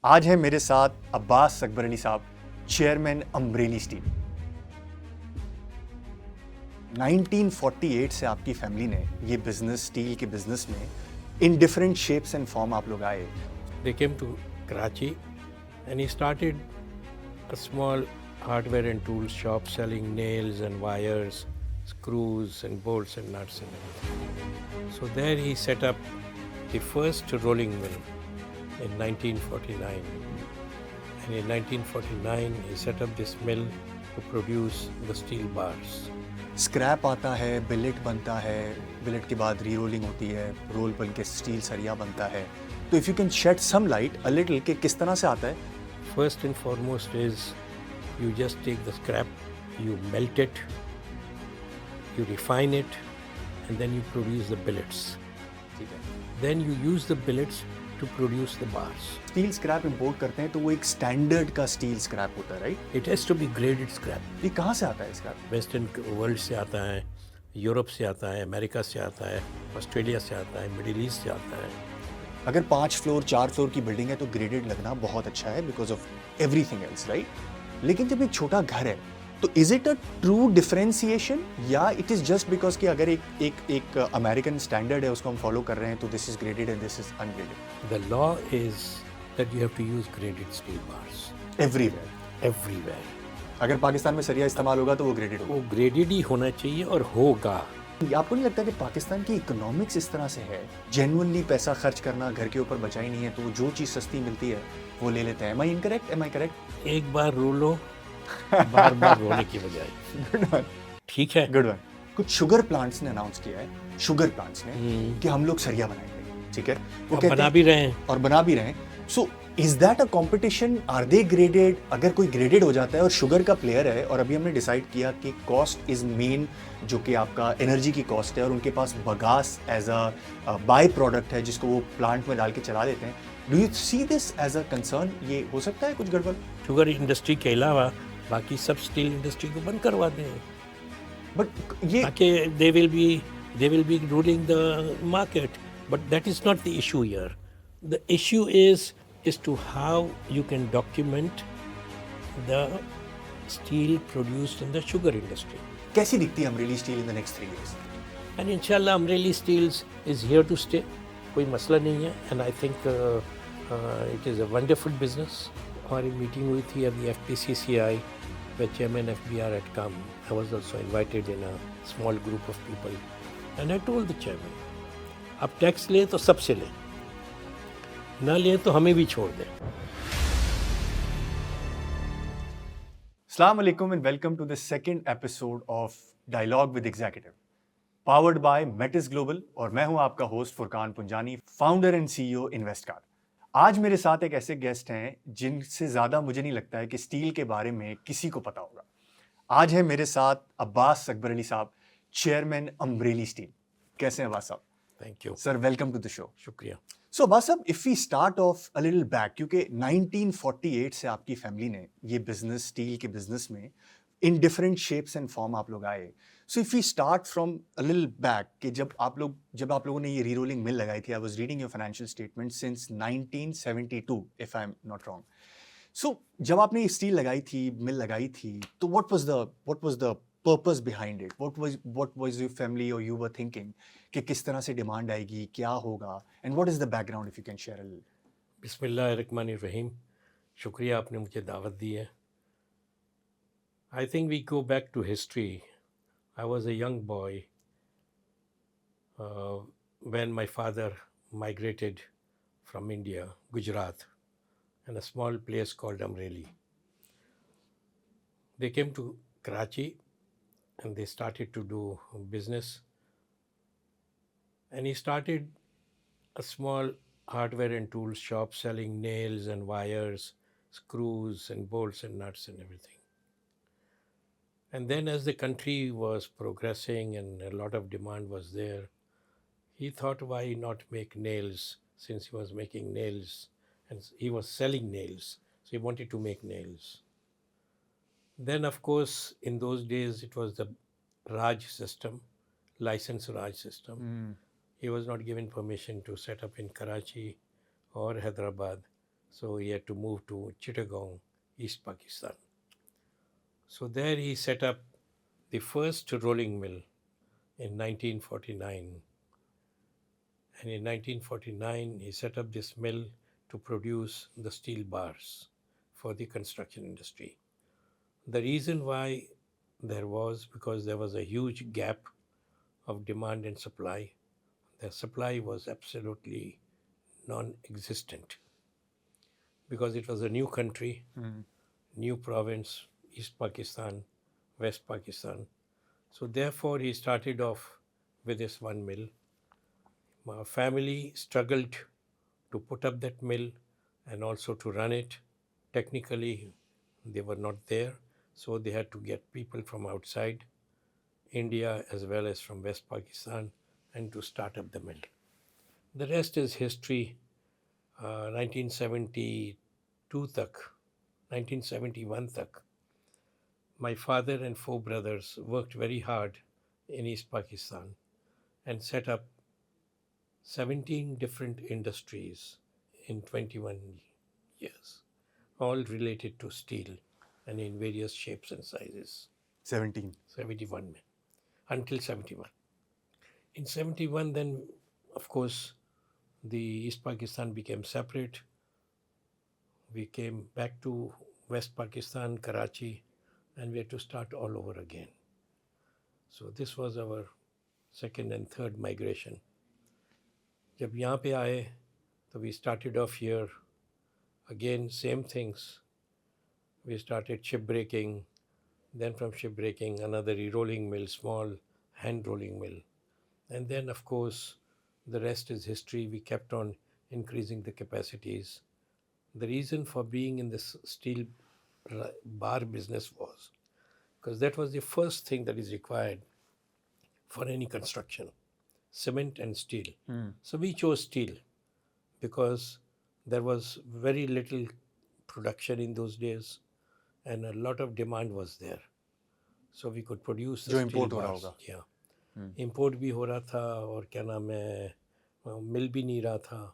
आज है मेरे साथ अब्बास अकबर अली साहब, चेयरमैन अमरेली स्टील। 1948 से आपकी फैमिली ने ये बिजनेस, स्टील के बिजनेस में in different shapes and form आप लोग आए। They came to Karachi and he started a small hardware and tool shop selling nails and wires, screws and bolts and nuts and everything. So there he set up the first rolling mill in 1949. And in 1949 he set up this mill to produce the steel bars. Scrap आता है, bill rate बनता है, bill rate के बाद री rolling होती है, role बन के स्टील सरिया बनता है। तो if you can shed some light a little कि किस तरह से आता है। First and foremost is you just take the scrap, you melt it, you refine it, and then you produce the billets. ठीक है, Then you use the billets to produce the bars. Steel scrap import करते हैं तो वो एक standard का steel scrap होता है, right? It has to be graded scrap. ये कहाँ से आता है स्क्रैप? वेस्टर्न वर्ल्ड से आता है, यूरोप से आता है, अमेरिका से आता है, ऑस्ट्रेलिया से आता है, मिडिल ईस्ट से आता है. अगर 5 फ्लोर 4 फ्लोर की बिल्डिंग है तो ग्रेडेड लगना बहुत अच्छा है because of everything else, right? लेकिन जब एक छोटा घर है तो is it a true differentiation या इट इज जस्ट बिकॉज कि अगर एक अमेरिकन स्टैंडर्ड है उसको हम फॉलो कर रहे हैं तो this is graded and this is ungraded The law is that you have to use graded steel bars everywhere. everywhere. अगर पाकिस्तान में सरिया इस्तेमाल होगा तो वो ग्रेडेड होगा। वो ग्रेडेड ही होना चाहिए और होगा. आपको नहीं लगता कि पाकिस्तान की इकोनॉमिक्स इस तरह से है, जेन्युइनली पैसा खर्च करना घर के ऊपर बचा ही नहीं है तो जो चीज़ सस्ती मिलती है वो ले लेते हैं? Am I incorrect, am I correct? एक बार रो लो, बार बार रोने की बजाय. गुड वन, ठीक है. Good one. कुछ शुगर प्लांट्स ने अनाउंस किया है, शुगर प्लांट्स ने, कि हम लोग सरिया बनाएंगे, ठीक है? वो अब कहते बना हैं भी रहे हैं. और बना भी रहे हैं। So is that a competition? Are they graded? अगर कोई ग्रेडेड हो जाता है और शुगर का प्लेयर है और अभी हमने डिसाइड किया कि कॉस्ट इज मेन, जो कि आपका एनर्जी की कॉस्ट है, और उनके पास bagasse as a by product है जिसको वो प्लांट में डाल के चला देते हैं, do you see this as a concern? ये हो सकता है कुछ गड़बड़? शुगर इंडस्ट्री के अलावा बाकी सब स्टील इंडस्ट्री को बंद करवा दें बट ये ताकि they will be ruling the market. But that is not the issue here. The issue is to how you can document the steel produced in the sugar industry. कैसी दिखती है Amreli steel in the next 3 years? And inshallah Amreli Steels is here to stay. कोई मसला नहीं है. And I think it is a wonderful business. हमारी meeting हुई थी अभी FPCCI where Chairman FBR had come. I was also invited in a small group of people. And I told the Chairman, अब tax ले तो सबसे ले, ना ले तो हमें भी छोड़ दे. Assalamu alaikum and welcome to the second episode of Dialogue with Executive, powered by Metis Global, और मैं हूं आपका host Furqan Punjani, founder and CEO InvestCar. आज मेरे साथ एक ऐसे गेस्ट हैं जिनसे ज़्यादा मुझे नहीं लगता है कि स्टील के बारे में किसी को पता होगा। आज है मेरे साथ अब्बास अकबर अली साहब, चेयरमैन अमरेली स्टील। कैसे हैं अब्बास साहब? Thank you. Sir, welcome to the show. शुक्रिया. सो अब्बास साहब, if we start off a little back, क्योंकि 1948 से आपकी फैमिली ने ये बिजनेस, स्टील के बिजनेस में in different shapes and form आप लोग आए। So if we start from a little back कि जब आप लोगों ने ये री रोलिंग मिल लगाई थी, I was reading your financial statement since 1972 if I am not wrong. So जब आपने ये स्टील लगाई थी, मिल लगाई थी, तो what was the purpose behind it? What was your family और यू वर थिंकिंग कि किस तरह से डिमांड आएगी, क्या होगा, and what is the background if you can share a little? बिस्मिल्लाहिर्रहमानिर्रहीम. शुक्रिया आपने मुझे दावत दी है. I think we go back to history. I was a young boy when my father migrated from India, Gujarat, and a small place called Amreli. They came to Karachi and they started to do business. And he started a small hardware and tool shop selling nails and wires, screws and bolts and nuts and everything. And then as the country was progressing and a lot of demand was there, he thought, why not make nails, since he was making nails and he was selling nails. So he wanted to make nails. Then, of course, in those days, it was the Raj system, license Raj system. He was not given permission to set up in Karachi or Hyderabad. So he had to move to Chittagong, East Pakistan. So there he set up the first rolling mill in 1949. And in 1949, he set up this mill to produce the steel bars for the construction industry. The reason why there was because there was a huge gap of demand and supply. The supply was absolutely non-existent because it was a new country, new province, East Pakistan, West Pakistan. So therefore, he started off with this one mill. My family struggled to put up that mill and also to run it. Technically, they were not there, so they had to get people from outside India as well as from West Pakistan and to start up the mill. The rest is history. 1972 tak, 1971 tak, my father and four brothers worked very hard in East Pakistan and set up 17 different industries in 21 years, all related to steel and in various shapes and sizes. 71 until 71. In 71, then, of course, the East Pakistan became separate. We came back to West Pakistan, Karachi, and we had to start all over again. So this was our second and third migration. जब यहाँ पे आए, तो we started off here. Again, same things. We started ship breaking. Then from ship breaking, another re-rolling mill, small hand rolling mill. And then, of course, the rest is history. We kept on increasing the capacities. The reason for being in this steel bar business was because that was the first thing that is required for any construction, cement and steel. So we chose steel because there was very little production in those days and a lot of demand was there. So we could produce the जो steel import हो रहा bars. होगा. Yeah. Import भी हो रहा था और क्या नाम है मिल भी नहीं रहा था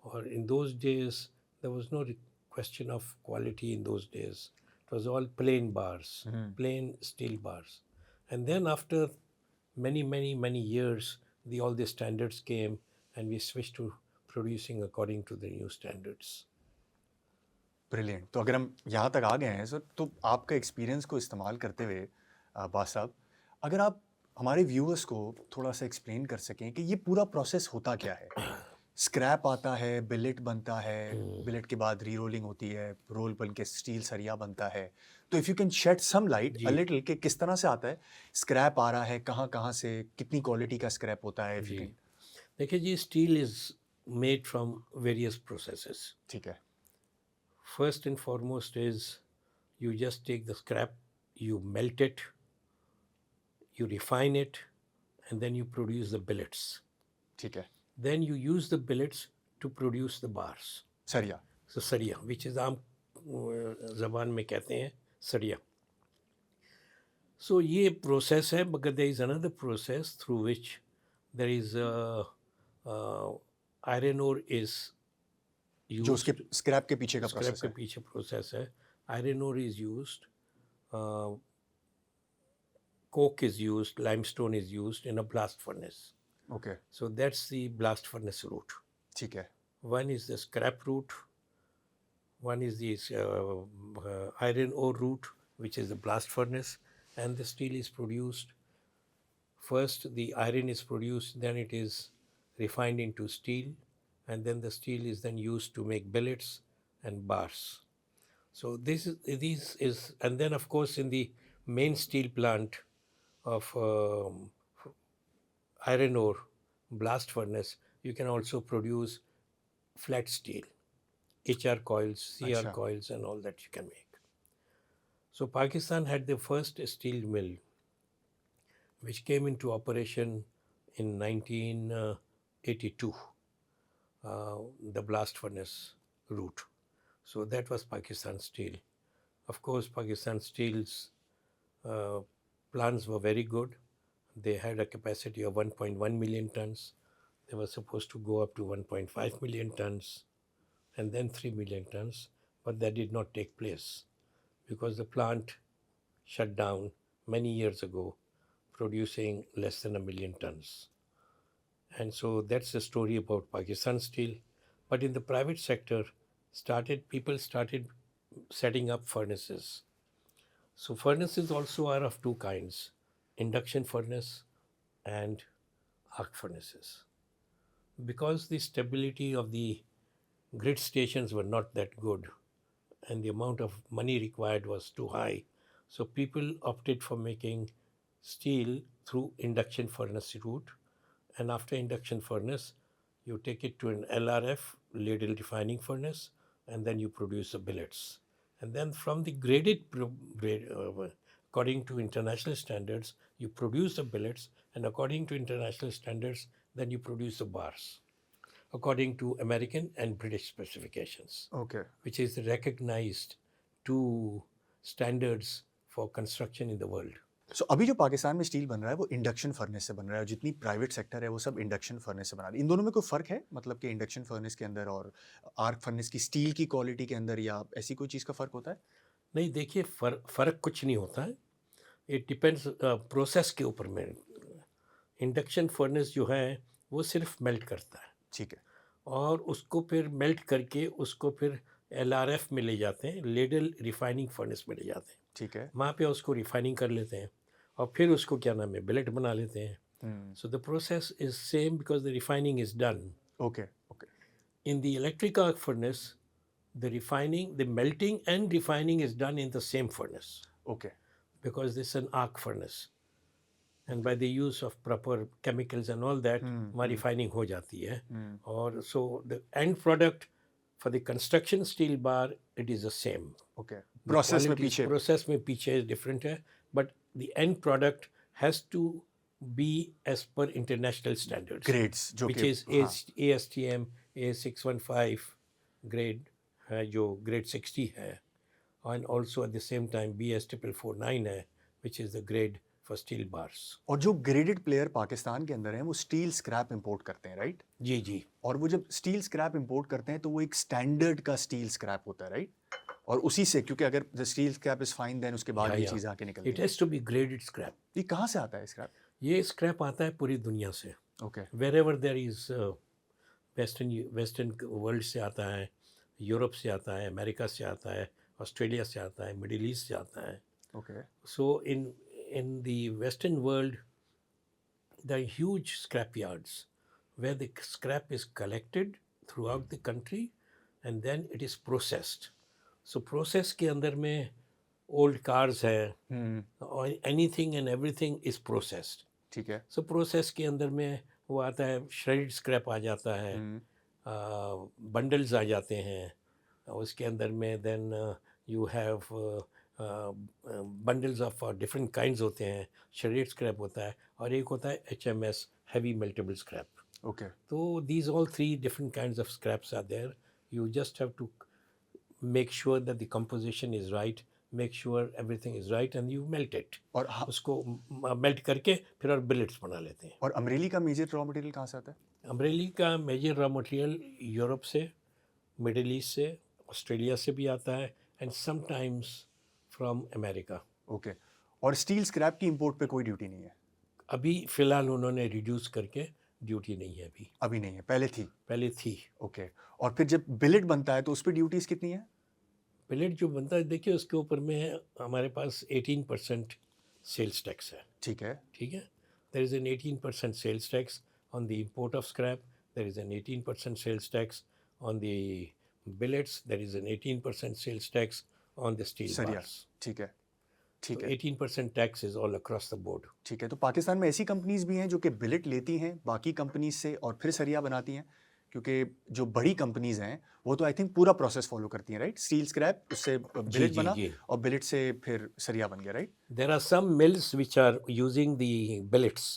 और in those days there was no question of quality in those days. It was all plain bars, plain steel bars. And then after many years, all the standards came and we switched to producing according to the new standards. Brilliant. तो अगर हम यहाँ तक आ गए हैं sir, तो आपका experience को इस्तेमाल करते हुए बास साहब, अगर आप हमारे व्यूअर्स को थोड़ा सा एक्सप्लेन कर सकें कि ये पूरा प्रोसेस होता क्या है. स्क्रैप आता है, बिलेट बनता है, बिलेट के बाद री रोलिंग होती है, रोल बन के स्टील सरिया बनता है. तो if you can shed some light a little कि किस तरह से आता है, स्क्रैप आ रहा है, कहाँ से, कितनी क्वालिटी का स्क्रैप होता है. जी देखिए जी, steel is made from various processes. ठीक है. First and foremost is you just take the scrap, you melt it, you refine it, and then you produce the billets. ठीक है. Then you use the billets to produce the bars. सरिया. So सरिया, which is आम ज़बान में कहते हैं सरिया. So ये process है, but there is another process through which there is iron ore is used. जो उसके स्क्रैप के पीछे का स्क्रैप प्रोसेस के है. पीछे प्रोसेस है. Iron ore is used, coke is used, limestone is used in a blast furnace. Okay. So that's the blast furnace route. ठीक है. One is the scrap route, one is the iron ore route, which is the blast furnace, and the steel is produced. First, the iron is produced, then it is refined into steel, and then the steel is then used to make billets and bars. So this is, and then of course in the main steel plant of iron ore blast furnace, you can also produce flat steel, HR coils, CR Achha. coils, and all that you can make. So Pakistan had the first steel mill, which came into operation in 1982, the blast furnace route. So that was Pakistan Steel. Of course, Pakistan Steel's plants were very good. They had a capacity of 1.1 million tons. They were supposed to go up to 1.5 million tons. and then 3 million tons, but that did not take place because the plant shut down many years ago, producing less than 1 million tons. And so that's the story about Pakistan Steel. But in the private sector, people started setting up furnaces. So furnaces also are of two kinds: induction furnace and arc furnaces. Because the stability of the grid stations were not that good and the amount of money required was too high, so people opted for making steel through induction furnace route. And after induction furnace, you take it to an LRF, ladle refining furnace, and then you produce the billets. And then from the according to international standards, you produce the billets, and according to international standards, then you produce the bars, according to American and British specifications, Okay. which is recognized two standards for construction in the world. सो अभी जो पाकिस्तान में steel बन रहा है वो induction furnace से बन रहा है और जितनी प्राइवेट सेक्टर है वो सब इंडक्शन फर्नेस से बना रही है। इन दोनों में कोई फ़र्क है मतलब कि इंडक्शन फर्नेस के अंदर और आर्क फर्नेस की स्टील की क्वालिटी के अंदर या ऐसी कोई चीज़ का फ़र्क होता है? नहीं, देखिए, फ़र्क कुछ नहीं होता है। इट डिपेंड्स प्रोसेस के ऊपर में। इंडक्शन फर्नेस जो है वो सिर्फ मेल्ट करता है ठीक है। और उसको फिर मेल्ट करके उसको फिर LRF में ले जाते हैं, लेडल रिफाइनिंग फर्नेस में ले जाते हैं। ठीक है। वहाँ पे उसको रिफाइनिंग कर लेते हैं और फिर उसको क्या नाम है, बिलेट बना लेते हैं। So the process is same because the refining is done. Okay, okay. In the electric arc furnace, the melting and refining is done in the same furnace okay. because this is an arc furnace. And by the use of proper chemicals and all that, वहाँ refining हो जाती है। और so the end product for the construction steel bar, it is the same. Okay. The process में quality- पीछे process में पीछे different है, but the end product has to be as per international standards. Grades जो which कि is ASTM A615 grade है, जो grade 60 है, and also at the same time BS449 है, which is the grade for steel bars. और जो graded player Pakistan के अंदर हैं वो स्टील स्क्रैप इंपोर्ट करते हैं, राइट? जी जी। और वो जब स्टील स्क्रैप इंपोर्ट करते हैं तो वो एक स्टैंडर्ड का स्टील स्क्रैप होता है, राइट? और उसी से, क्योंकि अगर the steel scrap is fine then उसके बाद ये चीज़ आके निकलती It है। has to be graded scrap. ये कहाँ से आता है स्क्रैप? ये स्क्रैप आता है पूरी दुनिया से। Okay. Wherever there is western world से आता है, यूरोप से आता है, अमेरिका से आता है, ऑस्ट्रेलिया से आता है, मिडिल ईस्ट से आता है। Okay. So in the Western world, there are huge scrap yards where the scrap is collected throughout the country and then it is processed. So process के अंदर में old cars है और anything and everything is processed. ठीक है। So process के अंदर में वो आता है, shredded scrap आ जाता है, bundles आ जाते हैं, उसके अंदर में then you have bundles of different kinds होते हैं, shredded scrap होता है और एक होता है HMS, heavy meltable scrap. Okay. So these all three different kinds of scraps are there. You just have to make sure that the composition is right, make sure everything is right and you melt it. और उसको melt करके फिर और billets बना लेते हैं। और अमरेली का मेजर रॉ मटेरियल कहाँ से आता है? अमरेली का मेजर रॉ मटेरियल यूरोप से, मिडिल ईस्ट से, ऑस्ट्रेलिया से भी आता है and sometimes from America. Okay. और स्टील स्क्रैप की इंपोर्ट पे कोई ड्यूटी नहीं है? अभी फ़िलहाल उन्होंने रिड्यूस करके ड्यूटी नहीं है अभी नहीं है, पहले थी? पहले थी। ओके। और फिर जब बिलेट बनता है तो उस पर ड्यूटीज कितनी है? बिलेट जो बनता है, देखिए उसके ऊपर में हमारे पास 18% सेल्स टैक्स है। ठीक है। ठीक है। There is an 18% sales tax on the import of scrap, there is an 18% sales tax on the billets, there is an 18% sales tax on the steel bars. ठीक है। ठीक So है। 18% tax is all across the board. ठीक है। तो पाकिस्तान में ऐसी companies भी हैं जो कि बिलेट लेती हैं बाकी कंपनीज से और फिर सरिया बनाती हैं, क्योंकि जो बड़ी कंपनीज हैं वो तो आई थिंक पूरा प्रोसेस फॉलो करती हैं, राइट? स्टील स्क्रैप, उससे बिलेट बना और बिलेट से फिर सरिया बन गया, right? There are some mills which are using the billets.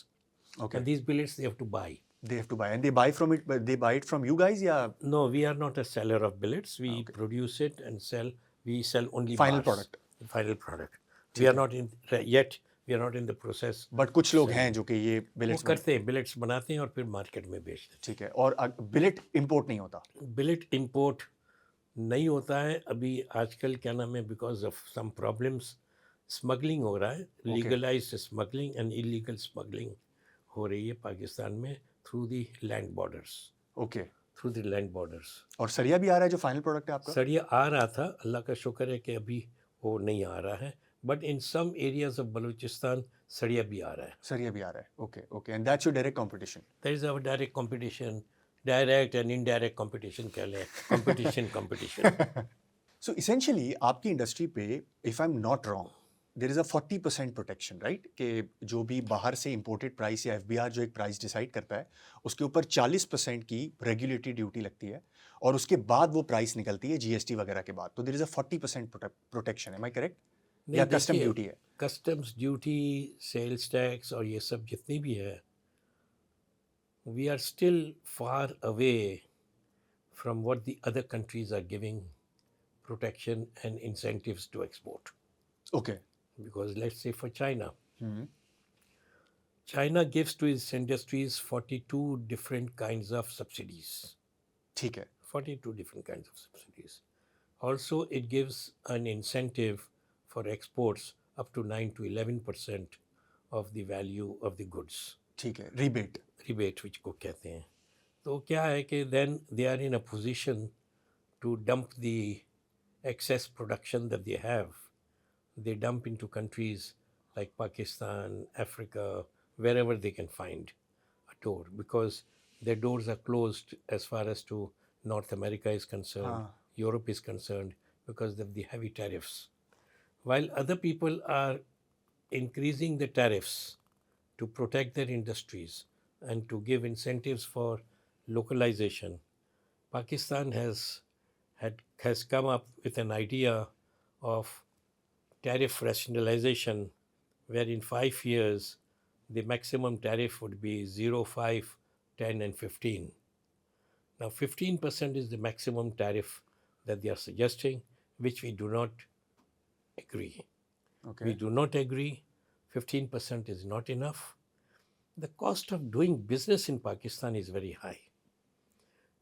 Okay. And these billets they have to buy. They have to buy, and they buy from it. They buy it from you guys, yeah? No, we are not a seller of billets. We produce it and sell. We sell only Final bars. product. Final product. We are not in yet. We are not in the process. But कुछ लोग हैं जो कि ये वो billets करते हैं, billets बनाते हैं और फिर मार्केट में बेचते हैं। ठीक है। और बिलेट इंपोर्ट नहीं होता? बिलेट इंपोर्ट नहीं होता है अभी आजकल, क्या नाम है, because of some problems smuggling हो रहा है, okay legalised smuggling and illegal smuggling हो रही है पाकिस्तान में through the land borders, okay. Through the land borders. और सरिया भी आ रहा है जो फाइनल प्रोडक्ट है आपका? सरिया आ रहा था, अल्लाह का शुक्र है कि अभी वो नहीं आ रहा है, but in some areas of Balochistan सरिया भी आ रहा है। सरिया भी आ रहा है, okay okay. And that's your direct competition? That is our direct competition, direct and indirect competition कह लें, कंपटीशन कंपटीशन। सो इसेंशियली आपकी इंडस्ट्री पे, if I am not wrong, there is a 40% protection, right? कि जो भी बाहर से imported price या एफबीआर जो एक प्राइस डिसाइड करता है, उसके ऊपर 40% की रेगुलेटरी ड्यूटी लगती है, और उसके बाद वो प्राइस निकलती है जीएसटी वगैरह के बाद। तो there is a 40% protection, am I correct? या नहीं कस्टम देखिए, ड्यूटी है? कस्टम्स ड्यूटी, सेल्स टैक्स और ये सब जितनी भी है, we are still far away from what the other countries are giving protection and incentives to export. Okay. Because let's say for China, China gives to its industries 42 different kinds of subsidies. ठीक है। 42 different kinds of subsidies. Also, it gives an incentive for exports up to 9 to 11% of the value of the goods. ठीक है, rebate. Rebate, which को कहते हैं। तो क्या है कि then they are in a position to dump the excess production that they have. They dump into countries like Pakistan, Africa, wherever they can find a door, because their doors are closed as far as to North America is concerned, Europe is concerned, because of the heavy tariffs. While other people are increasing the tariffs to protect their industries and to give incentives for localization, Pakistan has come up with an idea of tariff rationalization, where in 5 years the maximum tariff would be 0, 5, 10, and 15. Now, 15% is the maximum tariff that they are suggesting, which we do not agree. Okay. We do not agree. 15% is not enough. The cost of doing business in Pakistan is very high.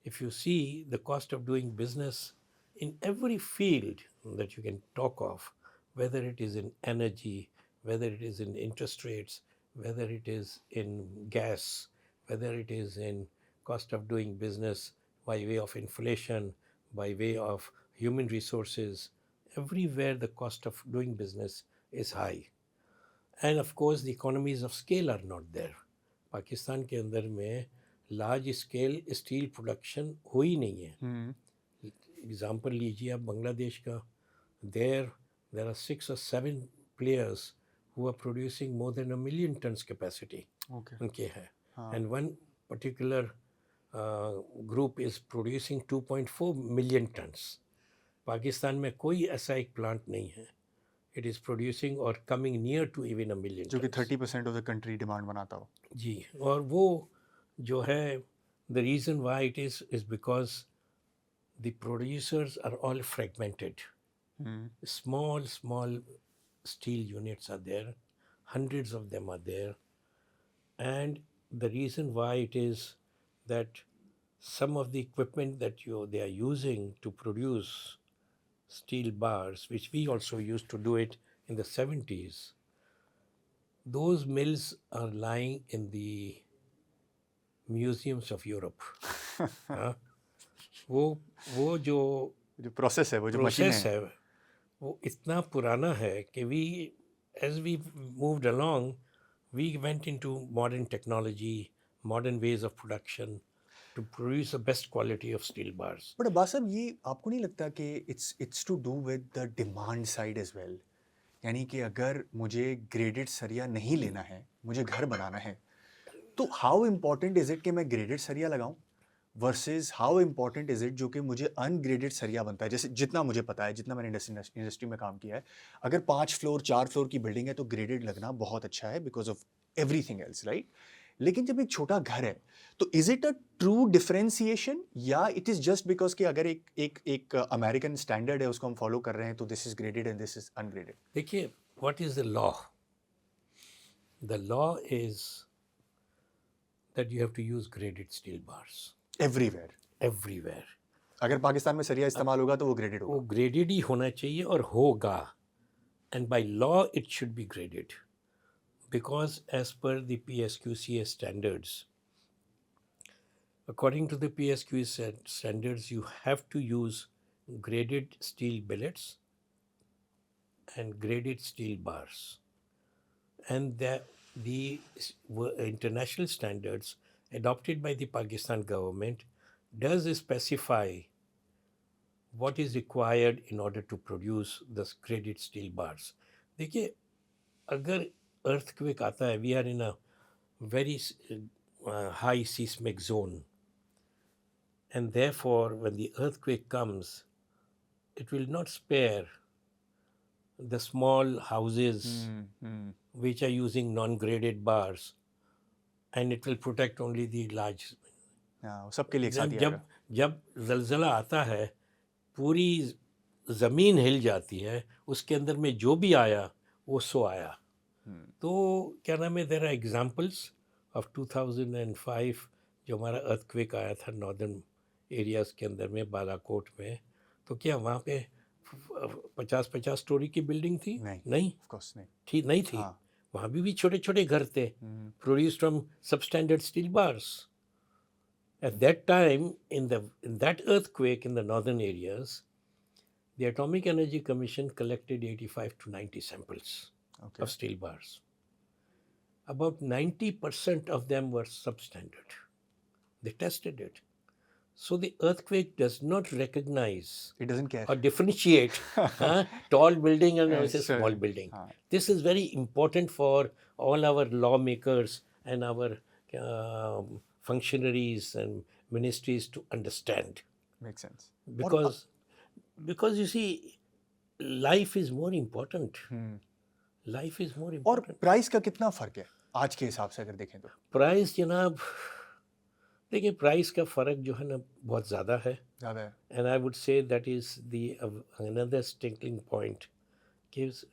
If you see the cost of doing business in every field that you can talk of, whether it is in energy, whether it is in interest rates, whether it is in gas, whether it is in cost of doing business by way of inflation, by way of human resources, everywhere the cost of doing business is high. And of course, the economies of scale are not there. Pakistan के अंदर में large scale steel production हो ही नहीं है। Example लीजिए आप बांग्लादेश का, there are 6 or 7 players who are producing more than 1 million tons capacity. Okay. उनके है, and one particular group is producing 2.4 million tons. Pakistan में कोई ऐसा एक प्लांट नहीं है, it is producing or coming near to even 1 million जो कि tons. 30% of the country demand बनाता हो। जी, और वो जो है, the reason why it is because the producers are all fragmented. Small steel units are there, hundreds of them are there, and the reason why it is that some of the equipment that they are using to produce steel bars, which we also used to do it in the 70s, those mills are lying in the museums of Europe. हाँ, वो जो process है, वो जो machine process है वो इतना पुराना है कि as we moved along, we went into modern technology, modern ways of production to produce the best quality of steel bars. But Abbas साहब, ये आपको नहीं लगता कि it's to do with the demand side as well? यानी कि अगर मुझे ग्रेडेड सरिया नहीं लेना है, मुझे घर बनाना है, तो हाउ इम्पॉर्टेंट इज इट कि मैं ग्रेडेड सरिया लगाऊं versus how important is it जो कि मुझे अनग्रेडेड सरिया बनता है? जैसे जितना मुझे पता है, जितना मैंने इंडस्ट्री में काम किया है, अगर 5 फ्लोर 4 फ्लोर की बिल्डिंग है तो ग्रेडेड लगना बहुत अच्छा है because of everything else, right? लेकिन जब एक छोटा घर है तो is it a true differentiation, या इट इज जस्ट बिकॉज कि अगर एक अमेरिकन स्टैंडर्ड है उसको हम फॉलो कर रहे हैं तो this is graded and this is ungraded? देखिए, what is the law? The law is that you have to use graded steel bars everywhere? everywhere. अगर पाकिस्तान में सरिया इस्तेमाल होगा तो वो ग्रेडेड वो होगा. ग्रेडेड ही होना चाहिए और होगा, and by law it should be graded, because as per the PSQCS standards, according to the PSQCS standards, you have to use graded steel billets and graded steel bars. And the international standards adopted by the Pakistan government does specify what is required in order to produce the graded steel bars. देखिए, अगर earthquake आता है, we are in a very high seismic zone, and therefore when the earthquake comes, it will not spare the small houses which are using non-graded bars, and it will protect only the large. हाँ, वो सबके लिए एक साथ ही जब आएगा. जब जलजला आता है, पूरी ज़मीन हिल जाती है, उसके अंदर में जो भी आया वो सो आया. तो क्या नाम है, देयर आर एग्जांपल्स ऑफ 2005 जो हमारा अर्थक्वेक आया था नॉर्दर्न एरियाज़ के अंदर में, बालाकोट में. तो क्या वहाँ पे 50-50 स्टोरी की बिल्डिंग थी? नहीं, Of course नहीं. ठीक नहीं थी. हाँ. वहाँ भी छोटे छोटे घर थे, produced from substandard steel bars. At that time, in that earthquake in the northern areas, the Atomic Energy Commission collected 85 to 90 samples Okay. of steel bars. About 90% of them were substandard. They tested it. So the earthquake does not recognize It doesn't care. or differentiate tall building and Yes, versus small building. हाँ. This is very important for all our lawmakers and our functionaries and ministries to understand. Makes sense. Because you see, life is more important. Life is more और important. Price का कितना फर्क है आज के हिसाब से अगर देखें तो? प्राइस जनाब, देखिए प्राइस का फ़र्क जो है ना बहुत ज़्यादा है. ज़्यादा है. And I would say that is the another sticking point. Gives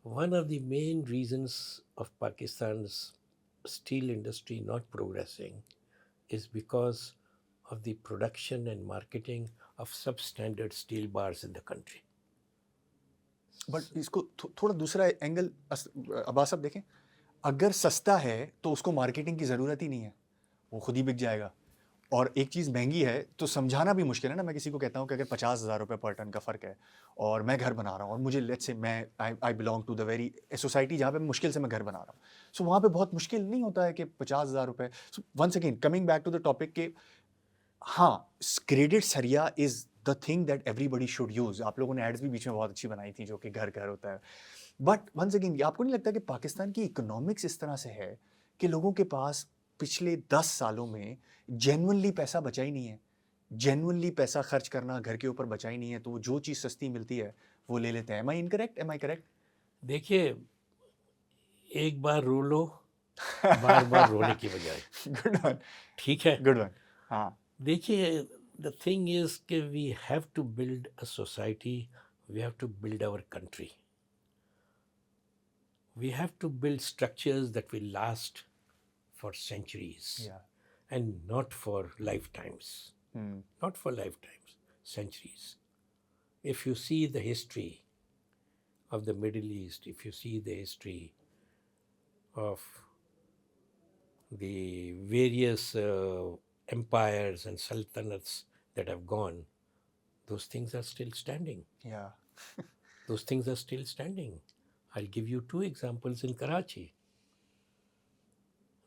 one of the main reasons of Pakistan's steel industry not progressing is because of the production and marketing of substandard steel bars in the country. But इसको थोड़ा दूसरा angle Abbas साहब देखें, अगर सस्ता है तो उसको मार्केटिंग की ज़रूरत ही नहीं है, वो खुद ही बिक जाएगा. और एक चीज़ महंगी है तो समझाना भी मुश्किल है ना. मैं किसी को कहता हूँ कि अगर 50,000 रुपये पर टन का फ़र्क है और मैं घर बना रहा हूँ और मुझे लेट्स से मैं I belong to the very society जहाँ पे मुश्किल से मैं घर बना रहा हूँ, सो वहाँ पे बहुत मुश्किल नहीं होता है कि 50,000 रुपये. So once again coming back to the topic के, हाँ, ग्रेडेड सरिया is the thing that everybody should use. आप लोगों ने एड्स भी बीच में बहुत अच्छी बनाई थी जो कि घर घर होता है. बट वंस अगेन आपको नहीं लगता कि पाकिस्तान की इकोनॉमिक्स इस तरह से है कि लोगों के पास पिछले 10 सालों में जेन्युइनली पैसा बचा ही नहीं है, जेन्युइनली पैसा खर्च करना घर के ऊपर बचा ही नहीं है, तो वो जो चीज़ सस्ती मिलती है वो ले लेते हैं. Am I incorrect? Am I correct? देखिए, एक बार रो लो बार बार रोने की बजाय. Good one. ठीक है. Good one. हाँ. देखिए, द थिंग इज कि we have to build a society, we have to build our country, we have to build structures that will last for centuries and not for lifetimes. Not for lifetimes, centuries. If you see the history of the Middle East, if you see the history of the various empires and sultanates that have gone, those things are still standing. Yeah. Those things are still standing. I'll give you 2 examples in Karachi.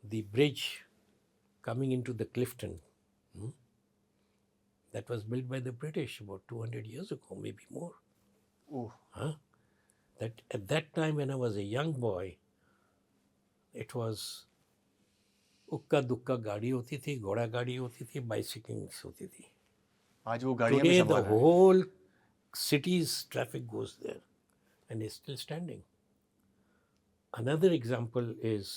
The bridge coming into the Clifton, that was built by the British about 200 years ago, maybe more. Ooh. That at that time when I was a young boy, it was उक्का दुक्का गाड़ी होती थी, घोड़ा गाड़ी होती थी, bicycles होती थी. आज वो गाड़ियाँ भी Today the संभाल रहा है. whole city's traffic goes there and is still standing. Another example is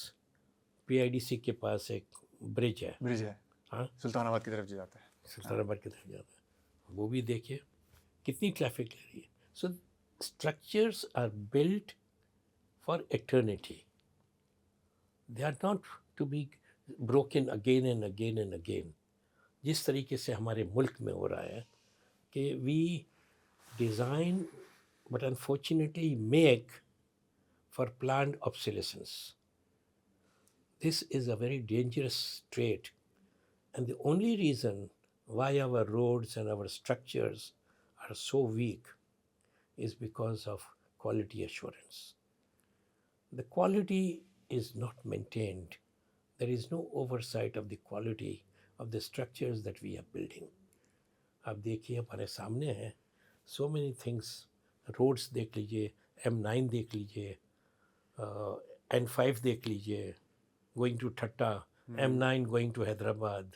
PIDC के पास एक ब्रिज है. ब्रिज है. हाँ, सुल्तानाबाद की तरफ जाता है. सुल्तानाबाद की तरफ जाता है. वो भी देखिए कितनी ट्रैफिक ले रही है. So structures are built for eternity. They are not to be broken again and again and again. जिस तरीके से हमारे मुल्क में हो रहा है कि we design but unfortunately make for planned obsolescence. This is a very dangerous trait, and the only reason why our roads and our structures are so weak is because of quality assurance. The quality is not maintained. There is no oversight of the quality of the structures that we are building. आप देखिए हमारे सामने है so many things. Roads देख लीजिए, M9 देख लीजिए, N5 देख लीजिए, going to Thatta, M9 going to Hyderabad,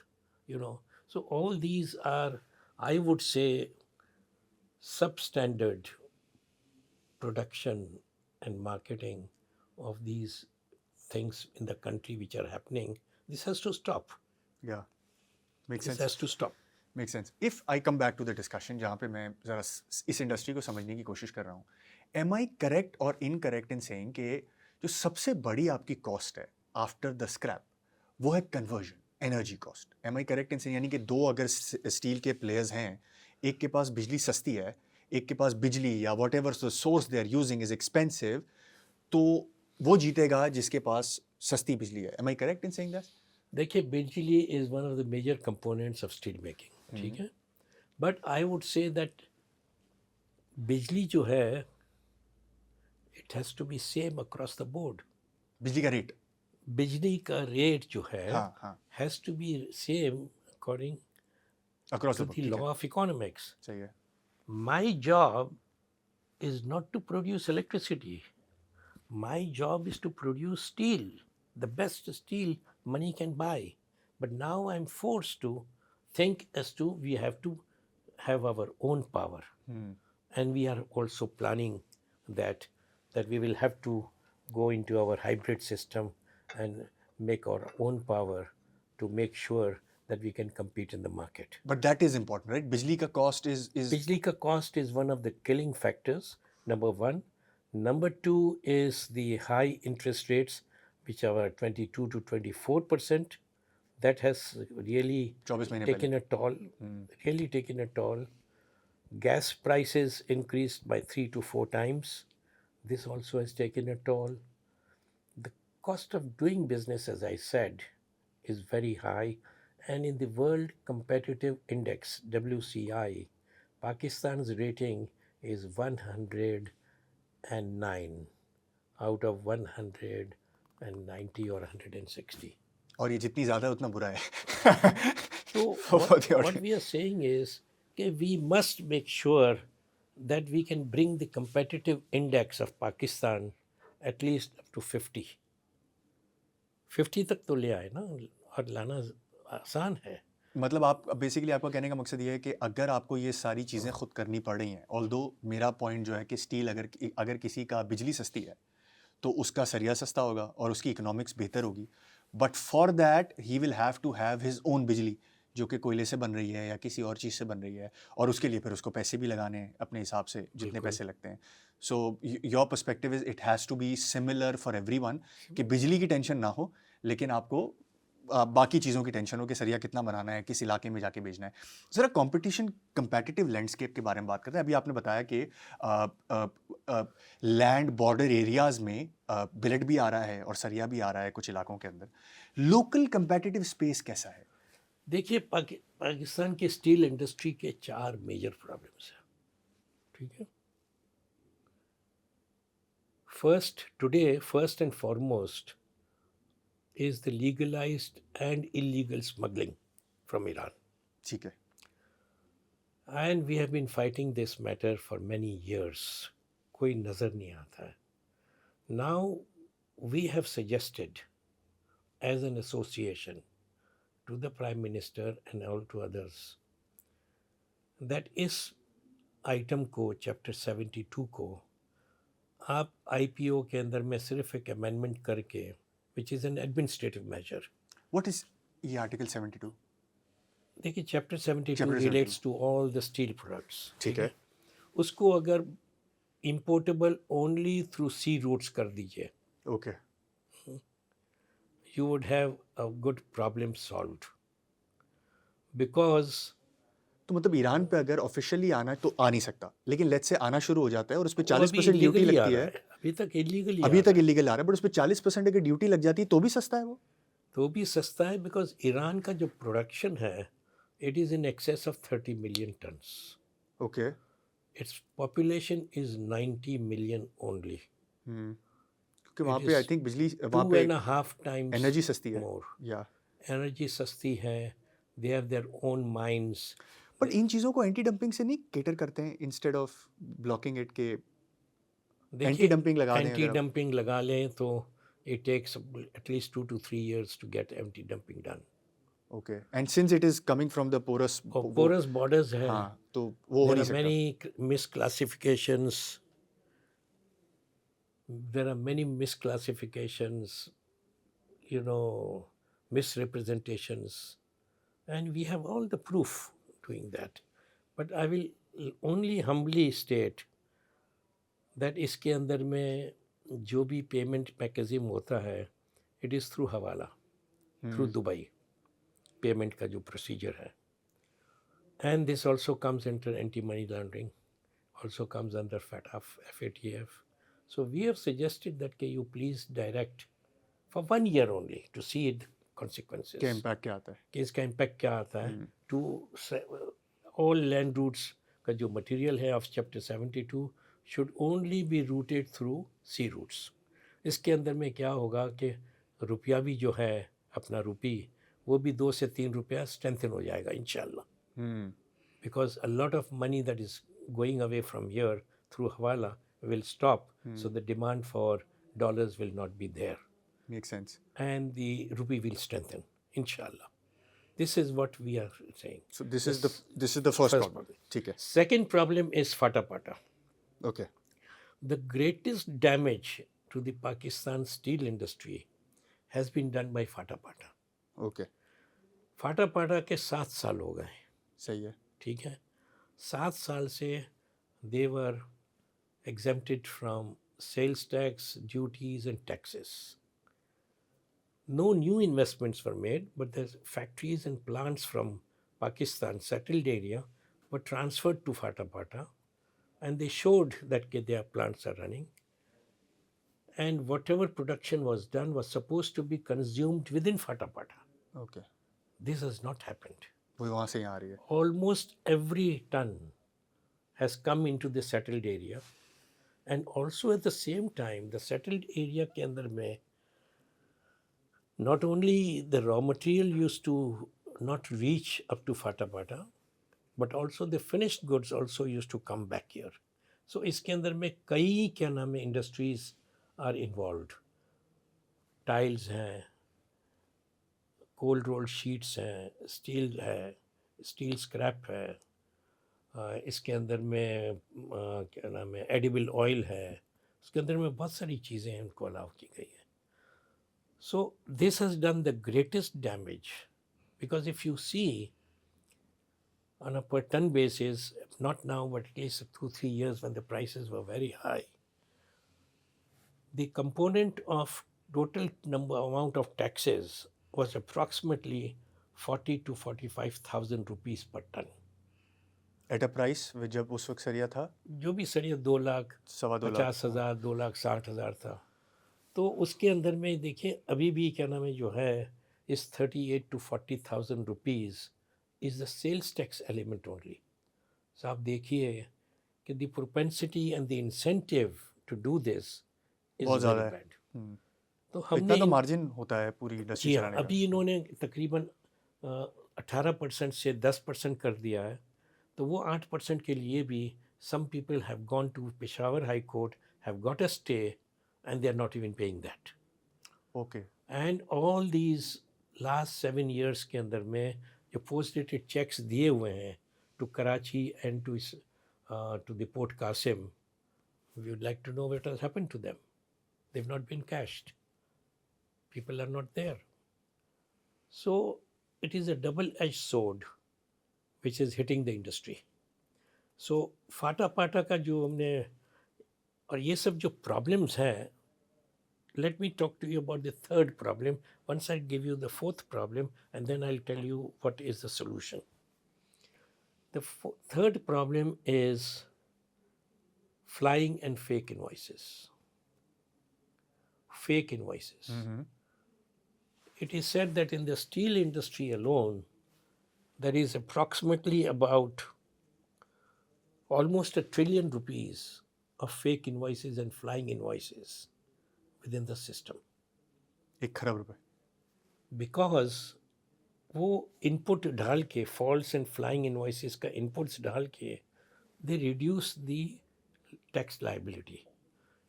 you know. So all these are, I would say, substandard production and marketing of these things in the country which are happening. This has to stop. Yeah, makes This sense. has to stop. Make sense. If I come back to the discussion जहाँ पे मैं ज़रा इस industry को समझने की कोशिश कर रहा हूँ, एम आई करेक्ट और इनकरेक्ट इन सेइंग कि जो सबसे बड़ी आपकी कॉस्ट है आफ्टर द स्क्रैप वो है conversion, energy cost. Am I correct in saying, यानी कि दो अगर स्टील के प्लेयर्स हैं, एक के पास बिजली सस्ती है, एक के पास बिजली या whatever source they are using is expensive, तो वो जीतेगा जिसके पास सस्ती बिजली है. Am I correct in saying that? देखिए, बिजली is one of the major components of steel making, ठीक है. But I would say that बिजली जो है it has to be same across the board. बिजली का रेट, बिजली का रेट जो है हाँ हाँ, has to be same according across to the the board. Law of economics. सही है. My job is not to produce electricity. My job is to produce steel, the best steel money can buy. But now I'm forced to think as to we have to have our own power. And we are also planning that we will have to go into our hybrid system and make our own power to make sure that we can compete in the market. But that is important, right? बिजली का cost is Bijli ka cost is one of the killing factors, number one. Number two is the high interest rates, which are 22 to 24%. That has really 24 महीने taken a toll, really taken a toll. Gas prices increased by 3 to 4 times. This also has taken a toll. The cost of doing business, as I said, is very high. And in the World Competitive Index, WCI, Pakistan's rating is 109 out of 190 or 160. और ये जितनी ज़्यादा उतना बुरा है. So For the what audience. we are saying is that we must make sure that we can bring the competitive index of Pakistan at least up to 50. 50 तक तो ले आए ना, और लाना आसान है. मतलब आप बेसिकली आपका कहने का मकसद ये है कि अगर आपको ये सारी चीज़ें खुद करनी पड़ रही हैं, ऑल्दो मेरा पॉइंट जो है कि स्टील अगर किसी का बिजली सस्ती है तो उसका सरिया सस्ता होगा और उसकी इकोनॉमिक्स बेहतर होगी. But for that he will have to have his own बिजली जो कि कोयले से बन रही है या किसी और चीज़ से बन रही है, और उसके लिए फिर उसको पैसे भी लगाने हैं अपने हिसाब से जितने बिल्कुल. पैसे लगते हैं. So your perspective is it has to be similar for everyone, कि बिजली की टेंशन ना हो लेकिन आपको बाकी चीज़ों की टेंशन हो कि सरिया कितना बनाना है, किस इलाके में जाके बेचना है. ज़रा कंपटीशन कंपेटिटिव लैंडस्केप के बारे में बात करते हैं. अभी आपने बताया कि लैंड बॉर्डर एरियाज़ में बिलेट भी आ रहा है और सरिया भी आ रहा है कुछ इलाकों के अंदर. लोकल कंपेटिटिव स्पेस कैसा है? देखिए, पाकिस्तान के स्टील इंडस्ट्री के 4 मेजर प्रॉब्लम्स हैं, ठीक है. First and foremost is the legalized and illegal smuggling from Iran. ठीक है. And we have been fighting this matter for many years. कोई नज़र नहीं आता है. Now we have suggested as an association to the Prime Minister and all to others that इस item को chapter 72 को आप IPO के अंदर में सिर्फ एक अमेंडमेंट करके, which is an administrative measure. What is ये आर्टिकल 72? देखिए, chapter 72 Chapter relates to all the steel products. ठीक है. उसको अगर importable only through sea routes कर दीजिए, okay. you would have a good problem solved. because तो मतलब ईरान पे अगर ऑफिशियली आना है तो आ नहीं सकता, लेकिन लेट्स से आना शुरू हो जाता है और उस पे वो अभी 40% ड्यूटी illegally आ लगती रहा है। है, अभी तक illegally आ अभी रहा तक है, इलीगल आ रहा है, बट उस पे 40% अगर ड्यूटी लग जाती है तो भी सस्ता है वो। तो भी सस्ता है बिकॉज ईरान का जो प्रोडक्शन है it is in excess of 30 million turns. Okay. Its population is 90 million only. क्योंकि It वहाँ पे is आई थिंक बिजली, वहाँ two पे and a half times energy सस्ती है। more. या Energy सस्ती है, they have their own mines. But in चीज़ों को एंटी डंपिंग से नहीं केटर करते हैं इंस्टेड ऑफ ब्लॉकिंग इट के एंटी देखिए डंपिंग लगा दें एंटी अगर आप। डंपिंग लगा लें तो it takes at least 2 to 3 years to get anti dumping done. Okay, and since it is coming from the porous और वो, porous borders है, हाँ तो वो हो there नहीं are सकता। many misclassifications. There are many misclassifications, you know, misrepresentations, and we have all the proof doing that. But I will only humbly state that इसके अंदर में जो भी पेमेंट मैकेजिम होता है इट इज़ थ्रू हवाला, थ्रू दुबई पेमेंट का जो प्रोसीजर है. And this also comes under anti money laundering, also comes under FATF. So we have suggested that you please direct for 1 year only to see the consequences. क्या impact क्या आता है। कि इसका impact क्या आता है टू ऑल लैंड रूट्स का जो मटेरियल है of chapter 72 should only be routed through sea routes. इसके अंदर में क्या होगा कि रुपया भी जो है अपना रुपी वो भी 2 से 3 रुपया स्ट्रेंथन हो जाएगा इंशाल्लाह, because a lot of money that is going away from here through हवाला will stop, so the demand for dollars will not be there. Makes sense. And the rupee will strengthen, inshallah. This is what we are saying. So this is the first problem. ठीक है। Second problem is Fatapata. Okay. The greatest damage to the Pakistan steel industry has been done by Fatapata. Okay. Fatapata के 7 साल हो गए, सही है। ठीक है. 7 साल से they were exempted from sales tax, duties and taxes. No new investments were made, but the factories and plants from Pakistan settled area were transferred to Fatapata, and they showed that their plants are running, and whatever production was done was supposed to be consumed within Fatapata. Okay. This has not happened. वो वहाँ से यहाँ आ रही है। Almost every ton has come into the settled area, and also at the same time the settled area के अंदर में not only the raw material used to not reach up to Fatapata, but also the finished goods also used to come back here. So इसके अंदर में कई क्या नाम है industries are involved. Tiles हैं, cold rolled sheets हैं, steel है, steel scrap है, इसके अंदर में क्या नाम है एडिबल ऑयल है, उसके अंदर में बहुत सारी चीज़ें उनको अलाउ की गई है. So this has done the greatest damage because if you see on a per ton basis, not now but at least 2-3 years when the prices were very high, the component of total amount of taxes was approximately 40 to 45,000 rupees per ton. At a price जब उस वक्त सरिया था, जो भी सरिया 2,50,000 2,60,000 था. तो उसके अंदर में देखिए अभी भी क्या नाम है जो है इस 38 to 40,000 rupees is the sales tax element only. So आप देखिए कि the propensity and the incentive to do this is बहुत ज़्यादा वेरी है। बैड. तो इतना हमने तो मार्जिन होता है पूरी इंडस्ट्री जी हाँ, चलाने का। अभी इन्होंने तकरीबन 18% से 10% कर दिया है. तो वो 8% के लिए भी some people have gone to Peshawar High Court, have got a stay, and they are not even paying that. Okay. And all these last 7 years के अंदर में जो post dated checks दिए हुए हैं to Karachi and to the Port Qasim, we would like to know what has happened to them. They've not been cashed. People are not there. So it is a double-edged sword which is hitting the industry. So फाटा का जो हमने और ये सब जो problems हैं, let me talk to you about the third problem. Once I give you the fourth problem, and then I'll tell you what is the solution. The third problem is flying and fake invoices. Fake invoices. It is said that in the steel industry alone, there is approximately about almost ₹1 trillion of fake invoices and flying invoices within the system. 1 खरब रुपए. Because वो input डाल के false and flying invoices का inputs डाल के they reduce the tax liability.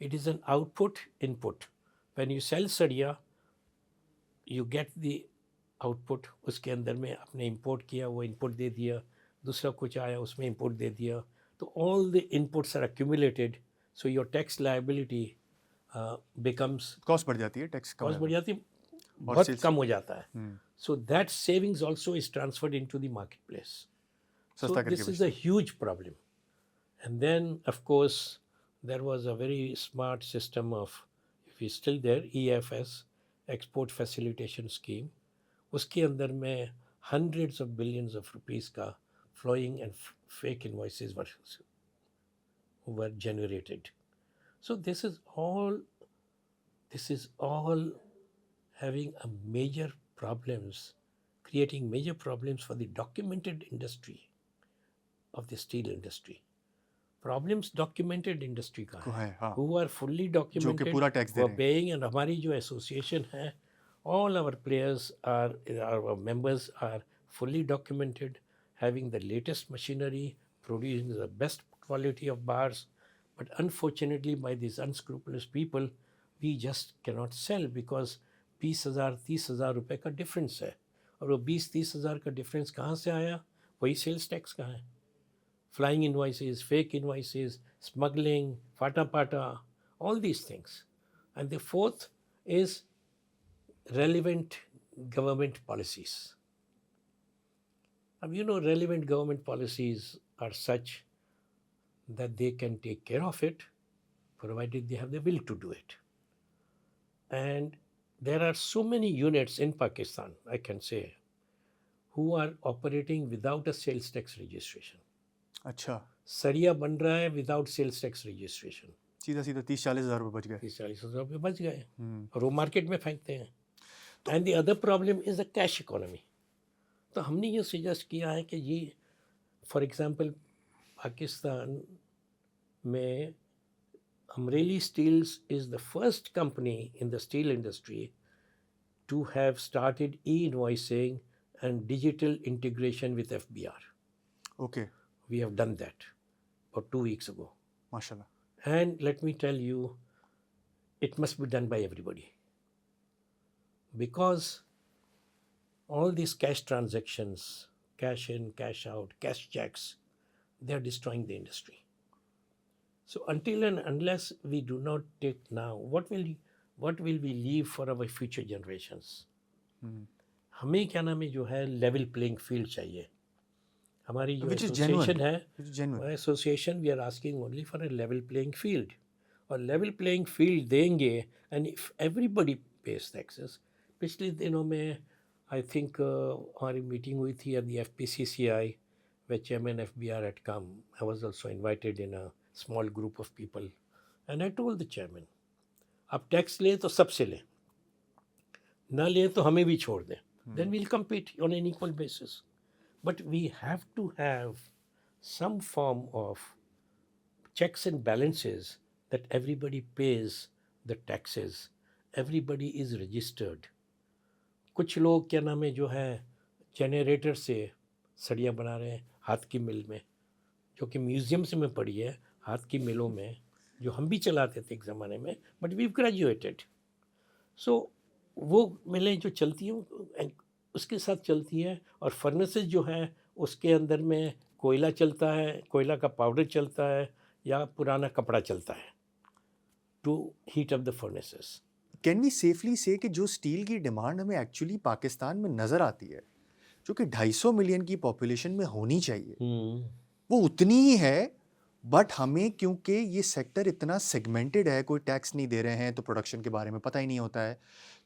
It is an output input. When you sell सरिया, you get the output. उसके अंदर में आपने इंपोर्ट किया, वो इनपुट दे दिया, दूसरा कुछ आया उसमें इंपुट दे दिया, तो all the inputs are accumulated, so your tax liability becomes cost बढ़ जाती है, टैक्स कम कॉस्ट बढ़ जाता जाती है, बहुत sales- कम हो जाता है. So that savings also is transferred into the marketplace. So सस्ता करके this is a huge problem. And then, of course, there was a very smart system of, if it's still there, EFS, Export Facilitation Scheme. उसके अंदर में hundreds of billions of rupees का flowing and fake invoices were generated. So this is all having a major problems, creating major problems for the documented industry of the steel industry. Problems documented industry का को है, है, हाँ. who are fully जो documented, कि पूरा tax they who रहे are हैं. paying, and हमारी जो association है, all our players are, our members are fully documented, having the latest machinery, producing the best quality of bars, but unfortunately by these unscrupulous people, we just cannot sell because 20,000 30,000 रुपए का difference है, और वो 20-30 हज़ार का difference कहाँ से आया? वही सेल्स टैक्स का है. Flying invoices, fake invoices, smuggling, fata pata, all these things. And the fourth is relevant government policies. Relevant government policies are such that they can take care of it, provided they have the will to do it. And there are so many units in Pakistan, I can say, who are operating without a sales tax registration. अच्छा, सरिया बन रहा है without sales tax registration, सीधा 30-40 हज़ार रुपए बच गए. 30-40 हज़ार रुपये बच गए और वो मार्केट में फेंकते हैं. And the other problem is the cash economy. तो हमने ये सजेस्ट किया है कि ये फॉर एग्जांपल पाकिस्तान में Amreli steels is the first company in the steel industry to have started e-invoicing and digital integration with FBR. Okay, We have done that about 2 weeks ago. माशाल्लाह. And let me tell you, it must be done by everybody. Because all these cash transactions, cash in, cash out, cash checks, they are destroying the industry. So until and unless we do not take now, what will we leave for our future generations? हमें क्या नाम है जो है level playing field चाहिए. हमारी जो association है, association we are asking only for a level playing field, और लेवल प्लेइंग फील्ड देंगे and if everybody pays taxes. पिछले दिनों में आई थिंक हमारी मीटिंग हुई थी at the FPCCI where Chairman FBR had come. I was also invited in a small group of people and I told the chairman, आप tax लें तो सबसे लें, ना लें तो हमें भी छोड़ दें, then we'll compete on an equal basis. But we have to have some form of checks and balances that everybody pays the taxes, everybody is registered. कुछ लोग क्या नाम है जो है जनरेटर से सरिया बना रहे हैं हाथ की मिल में, जो कि म्यूज़ियम से में पड़ी है, हाथ की मिलों में जो हम भी चलाते थे एक ज़माने में, बट वी ग्रेजुएटेड. सो वो मिलें जो चलती हैं उसके साथ चलती है, और फर्नेसेस जो है उसके अंदर में कोयला चलता है, कोयला का पाउडर चलता है या पुराना कपड़ा चलता है to heat up the furnaces. Can we safely say कि जो स्टील की डिमांड हमें एक्चुअली पाकिस्तान में नज़र आती है, जो कि 250 मिलियन की पॉपुलेशन में होनी चाहिए, वो उतनी ही है, बट हमें क्योंकि ये सेक्टर इतना सेगमेंटेड है, कोई टैक्स नहीं दे रहे हैं तो प्रोडक्शन के बारे में पता ही नहीं होता है,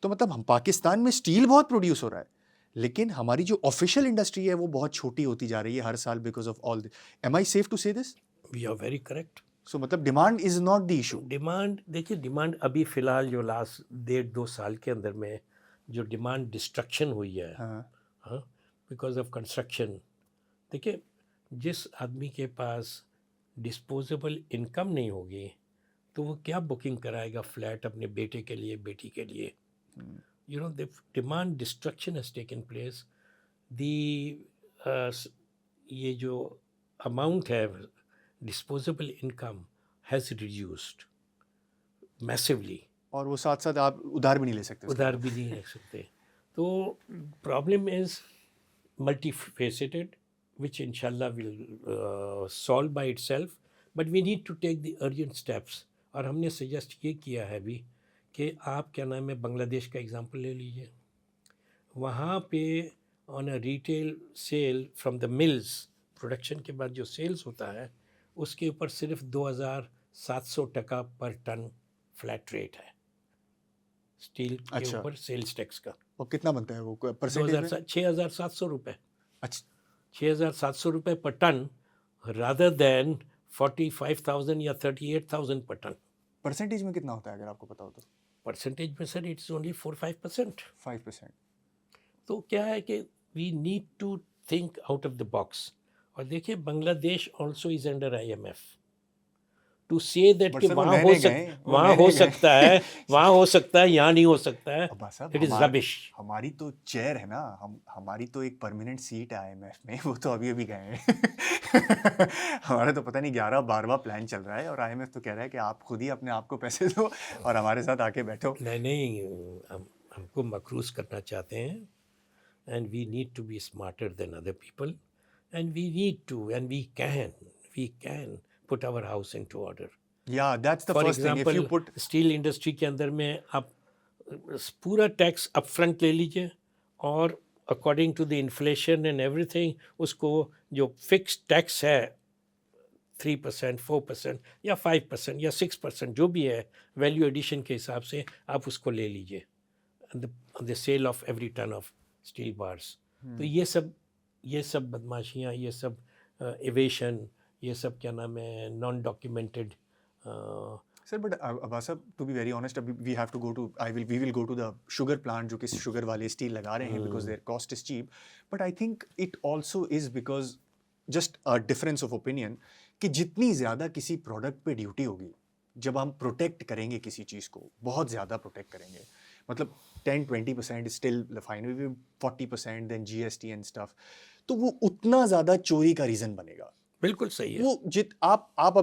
तो मतलब हम पाकिस्तान में स्टील बहुत प्रोड्यूस हो रहा है लेकिन हमारी जो ऑफिशियल इंडस्ट्री है वो बहुत छोटी होती जा रही है हर साल because of all. Am I safe to say this? We are very correct. So मतलब demand is not the issue. Demand देखिए, डिमांड अभी फ़िलहाल जो लास्ट 1.5-2 साल के अंदर में जो डिमांड डिस्ट्रक्शन हुई है, हाँ हाँ, बिकॉज ऑफ कंस्ट्रक्शन। देखिए, जिस आदमी के पास डिस्पोजेबल इनकम नहीं होगी तो वो क्या बुकिंग कराएगा फ्लैट अपने बेटे के लिए, बेटी के लिए? You know, the demand destruction has taken place. The ये जो अमाउंट है disposable income has reduced massively. और वो साथ साथ आप उधार भी नहीं ले सकते उसके उधार बाद। भी नहीं रख सकते। तो problem is multi faceted, which inshallah will solve by itself, but we need to take the urgent steps। और हमने सजेस्ट ये किया है अभी कि आप क्या नाम है, बांग्लादेश का एग्जांपल ले लीजिए। वहाँ पे on a retail sale from the mills, production के बाद जो सेल्स होता है उसके ऊपर सिर्फ 2,700 टका पर टन फ्लैट रेट है स्टील के अच्छा। ऊपर सेल्स टैक्स का। और कितना बनता है वो परसेंटेज में? 6,700 रुपये। अच्छा 6,700 रुपये पर टन, रादर देन 45,000 या 38,000 पर टन। परसेंटेज में कितना होता है अगर आपको पता हो तो? परसेंटेज में सर इट्स ओनली 4-5%। 5%। तो क्या है कि we need to think out of the box. और देखिए, Bangladesh also is under IMF। To say that But कि sir, वो वहाँ लेने हो गए, वो वहाँ लेने हो गए। सकता है, वहाँ हो सकता है, यहाँ नहीं हो सकता है। अब्बा साहब, इट इज़ रबिश। हमारी तो चेयर है ना, हमारी तो एक परमानेंट सीट है IMF में, वो तो अभी अभी गए हैं। हमारा तो पता नहीं 11-12वां प्लान चल रहा है और IMF तो कह रहा है कि आप खुद ही अपने आप को पैसे दो और हमारे साथ आके बैठो। नहीं, हमको मकरूज करना चाहते हैं। And we need to be smarter than other people, and we need to, and we can put our house into order. Yeah, that's the for first thing. If you example, put steel industry के अंदर में आप पूरा tax upfront ले लीजिए और according to the inflation and everything उसको जो फिक्स टैक्स है 3%, 4% या 5% या 6% जो भी है, वैल्यू एडिशन के हिसाब से आप उसको ले लीजिए, the sale of every ton of steel bars. तो ये सब बदमाशियाँ, ये सब एवेशन, ये सब क्या नाम है, non documented. Sir, but Abasa, to be very honest, we have to go to, we will go to the sugar plant जो कि sugar वाले steel लगा रहे हैं because their cost is cheap. But I think it also is because just a difference of opinion कि जितनी ज़्यादा किसी प्रोडक्ट पे ड्यूटी होगी, जब हम प्रोटेक्ट करेंगे किसी चीज़ को, बहुत ज़्यादा प्रोटेक्ट करेंगे, मतलब 10-20% is still fine, 40% then GST and stuff, तो वो उतना ज़्यादा चोरी का रीज़न बनेगा। बिल्कुल सही है। वो आप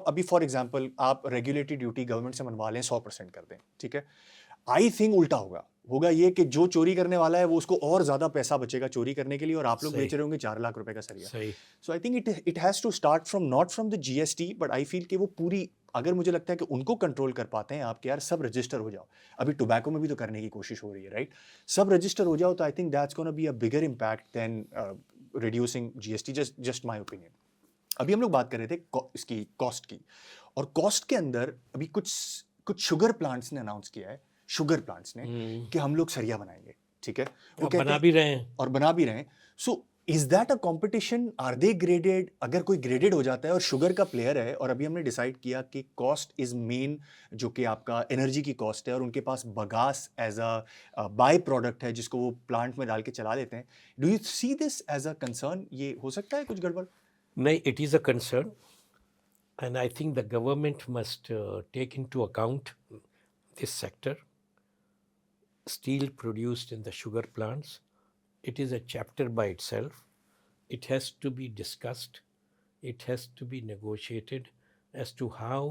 अभी फॉर एग्जांपल आप रेगुलेटरी ड्यूटी गवर्नमेंट से मनवा लें 100% कर दें, ठीक है। आई थिंक उल्टा होगा ये कि जो चोरी करने वाला है वो उसको और ज्यादा पैसा बचेगा चोरी करने के लिए और आप लोग बेच रहे होंगे 4 लाख रुपए का सरिया। सही। So I think it has to start from not from the GST, but I feel कि वो पूरी, अगर मुझे लगता है कि उनको कंट्रोल कर पाते हैं आप कि यार सब रजिस्टर हो जाओ। अभी टोबैको में भी तो करने की कोशिश हो रही है, राइट? सब रजिस्टर हो जाओ तो I think that's gonna be a bigger impact than reducing GST, just my opinion. अभी हम लोग बात कर रहे थे इसकी कॉस्ट की, और कॉस्ट के अंदर अभी कुछ शुगर प्लांट्स ने अनाउंस किया है, शुगर प्लांट्स ने कि हम लोग सरिया बनाएंगे, ठीक है। वो बना भी रहे हैं और बना भी रहे हैं। So is that a competition? Are they graded? अगर कोई ग्रेडेड हो जाता है और शुगर का प्लेयर है और अभी हमने डिसाइड किया कि कॉस्ट इज मेन, जो कि आपका एनर्जी की कॉस्ट है, और उनके पास bagasse as a by product है जिसको वो प्लांट में डाल के चला देते हैं, do you see this as a concern? ये हो सकता है कुछ गड़बड़? नहीं, it is a concern, and I think the government must take into account this sector. Steel produced in the sugar plants, it is a chapter by itself. It has to be discussed, it has to be negotiated as to how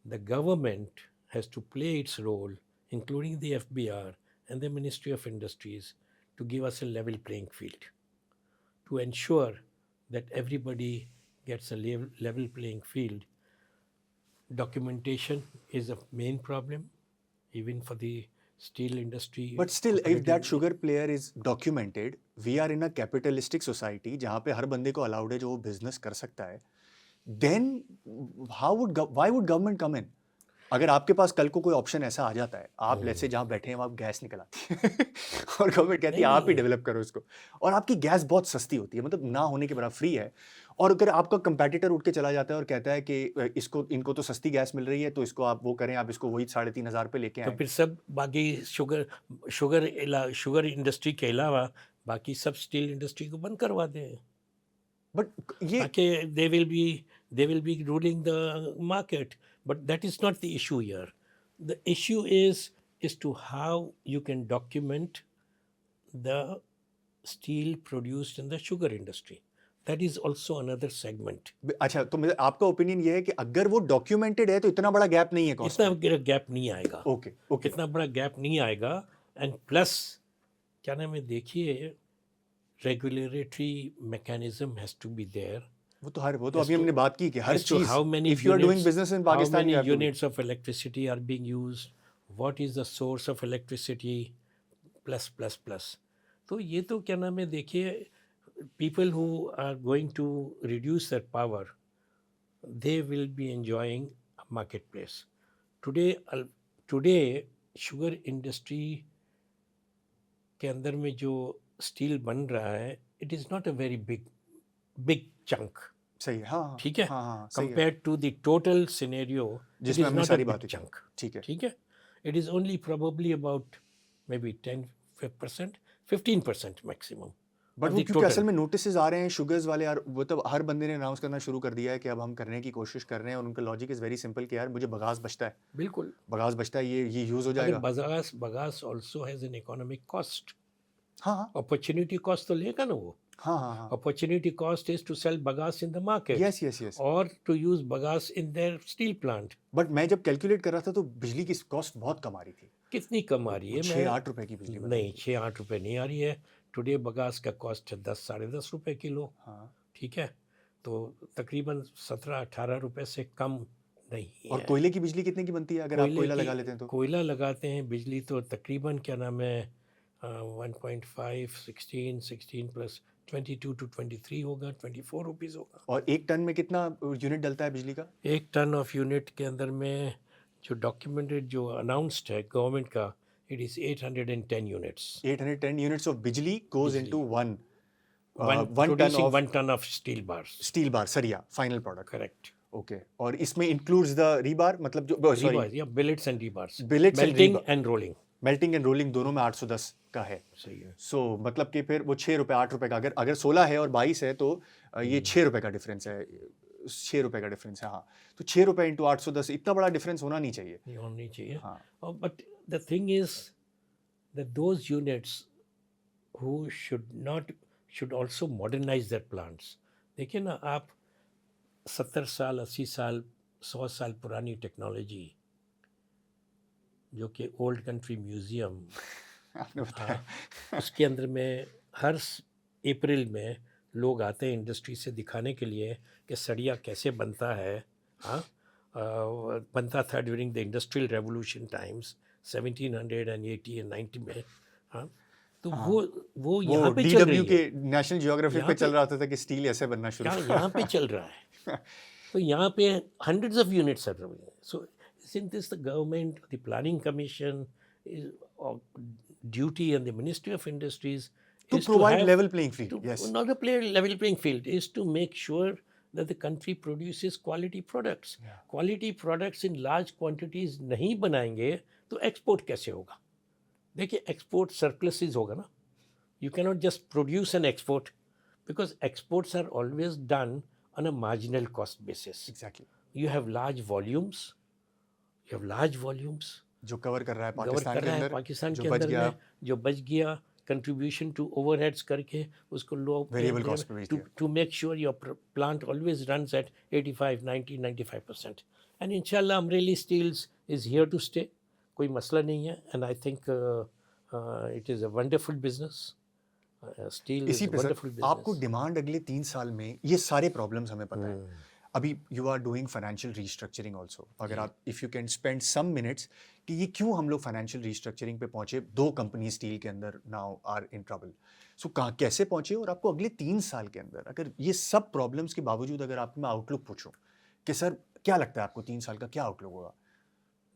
the government has to play its role, including the FBR and the Ministry of Industries, to give us a level playing field, to ensure that everybody gets a level playing field. Documentation is a main problem, even for the steel industry. But still, if that sugar player is documented, we are in a capitalistic society जहाँ पे हर बंदे को allowed है जो वो business कर सकता है, then why would government come in? अगर आपके पास कल को कोई ऑप्शन ऐसा आ जाता है, आप लेट्स से हम्म, जहाँ बैठे हैं वहाँ गैस निकल आती है और गवर्नमेंट कहती नहीं है आप ही नहीं, डेवलप करो इसको, और आपकी गैस बहुत सस्ती होती है, मतलब ना होने के बराबर फ्री है, और अगर आपका कंपैटिटर उठ के चला जाता है और कहता है कि इसको इनको तो सस्ती गैस मिल रही है तो इसको आप वो करें, आप इसको वही 3,500 पे लेके तो आए। फिर सब बाकी शुगर इंडस्ट्री के अलावा बाकी सब स्टील इंडस्ट्री को बंद करवा दें, बट ये ताकि they will be ruling the market. But that is not the issue here. The issue is to how you can document the steel produced in the sugar industry. That is also another segment. अच्छा, तो मुझे आपका opinion ये है कि अगर वो documented है तो इतना बड़ा गैप नहीं है कॉस्ट इतना में। गैप नहीं आएगा, ओके ओके, इतना बड़ा गैप नहीं आएगा। एंड प्लस क्या नाम है, देखिए, regulatory mechanism has to be there वो तो as अभी to हमने बात की कि हर as to चीज, how many if you are doing units business in how Pakistan many you have to units of electricity are being used, what is the source of electricity, plus. तो ये तो क्या नाम है, देखिए, people who are going to reduce their power, they will be enjoying a marketplace. Today sugar industry के अंदर में जो स्टील बन रहा है, it is not a very big chunk. सही है, हाँ ठीक है, हाँ हाँ सही है, compared to the total scenario, it जिसमें is हमने not a सारी big बातें की। chunk. ठीक है, ठीक है, it is only probably about maybe 10%, 15% maximum but of वो the क्योंकि असल total. में नोटिस आ रहे हैं शुगर्स वाले यार, वो तो हर बंदे ने अनाउंस करना शुरू कर दिया है कि अब हम करने की कोशिश कर रहे हैं, और उनका लॉजिक इज वेरी सिंपल कि यार मुझे बगास बचता है, बिल्कुल, बगास बचता है, ये यूज हो अगर जाएगा। Bagasse also has an economic cost, हाँ हाँ opportunity cost तो लेगा ना वो। हाँ हाँ हाँ, Opportunity cost is to sell bagasse in the market yes yes yes. or to use bagasse in their steel plant. But मैं जब कैलकुलेट कर रहा था तो बिजली की कॉस्ट बहुत कम आ रही थी, कितनी कम आ रही है? 6-8 रुपए की बिजली बन रही नहीं, थी। 6-8 रुपए नहीं आ रही है। टुडे बगास का कॉस्ट है 10 साढ़े 10 रुपए किलो। हाँ, ठीक है, तो तकरीबन 17-18 रुपए से कम नहीं और है। कोयले की बिजली कितने की बनती है अगर आप कोयला लगा लेते हैं तो? कोयला लगाते हैं बिजली तो तकरीबन क्या नाम है 1.5 16 प्लस 22 to 23 होगा, 24 रुपीज़ होगा। और एक टन में कितना यूनिट डलता है बिजली का? एक टन ऑफ यूनिट के अंदर में जो डॉक्यूमेंटेड जो अनाउंस्ड है गवर्नमेंट का, it is 810 units. 810 units of बिजली goes into one Producing ton 1 ton of steel bars. Steel bar, सरिया, फाइनल प्रोडक्ट। Correct. ओके, और इसमें इंक्लूड्स द रीबार, मतलब जो sorry Rebars, yeah, billets and rebars. Billets and Melting rebar. and rolling. Melting and rolling दोनों में 810 का है। सही है। सो मतलब कि फिर वो 6 रुपए 8 रुपए का, अगर अगर 16 है और 22 है तो ये 6 रुपए का डिफरेंस है, 6 रुपए का डिफरेंस है। हाँ, तो 6 रुपए इंटू 810, इतना बड़ा डिफरेंस होना नहीं चाहिए। ये होनी चाहिए। हाँ, But the thing is that those units who should also modernize their plants. देखिए ना आप, 70 साल 80 साल 100 साल पुरानी टेक्नोलॉजी जो कि ओल्ड कंट्री म्यूजियम, आपने बताया। उसके अंदर में हर अप्रैल में लोग आते हैं इंडस्ट्री से दिखाने के लिए कि सरिया कैसे बनता है। हाँ, बनता था during the industrial revolution times 1780 and 90 में। हाँ, तो हाँ, वो यहाँ पे चल रही DW है, के नेशनल जियोग्राफिक यहाँ पे चल पे- रहा था कि स्टील ऐसे बनना शुरू क्या यहाँ पे चल रहा है। तो यहाँ पे hundreds of units are running. So isn't this the government, the planning commission of duty, and the Ministry of Industries to is provide have- level playing field, to- yes. not a level playing field, is to make sure that the country produces quality products. Yeah. Quality products in large quantities नहीं बनाएंगे तो export कैसे होगा? देखिए, export surpluses होगा ना. You cannot just produce and export, because exports are always done on a marginal cost basis. Exactly. You have large volumes, जो cover कर रहा है कवर पाकिस्तान कर के रहा है अंदर, पाकिस्तान जो के बच अंदर गया में, जो बच गया कंट्रीब्यूशन टू ओवरहेड्स करके उसको लोग Variable cost पे बेच दिया। To make sure your plant always runs at 85 90 95%। And इंशाल्लाह Amreli steels is here to stay, कोई मसला नहीं है। And I think it is a wonderful business, steel इसी इज पे सर वंडरफुल आपको डिमांड अगले 3 साल में, ये सारे प्रॉब्लम्स हमें पता है। बिजनेस। अभी you are doing financial restructuring also, अगर आप if you can spend some minutes कि ये क्यों हम लोग फाइनेंशियल रीस्ट्रक्चरिंग पे पहुंचे, 2 कंपनी स्टील के अंदर नाउ आर इन ट्रबल, सो कहाँ कैसे पहुंचे, और आपको अगले 3 साल के अंदर अगर ये सब प्रॉब्लम्स के बावजूद अगर आपको मैं आउटलुक पूछूं कि सर क्या लगता है आपको 3 साल का क्या आउटलुक होगा?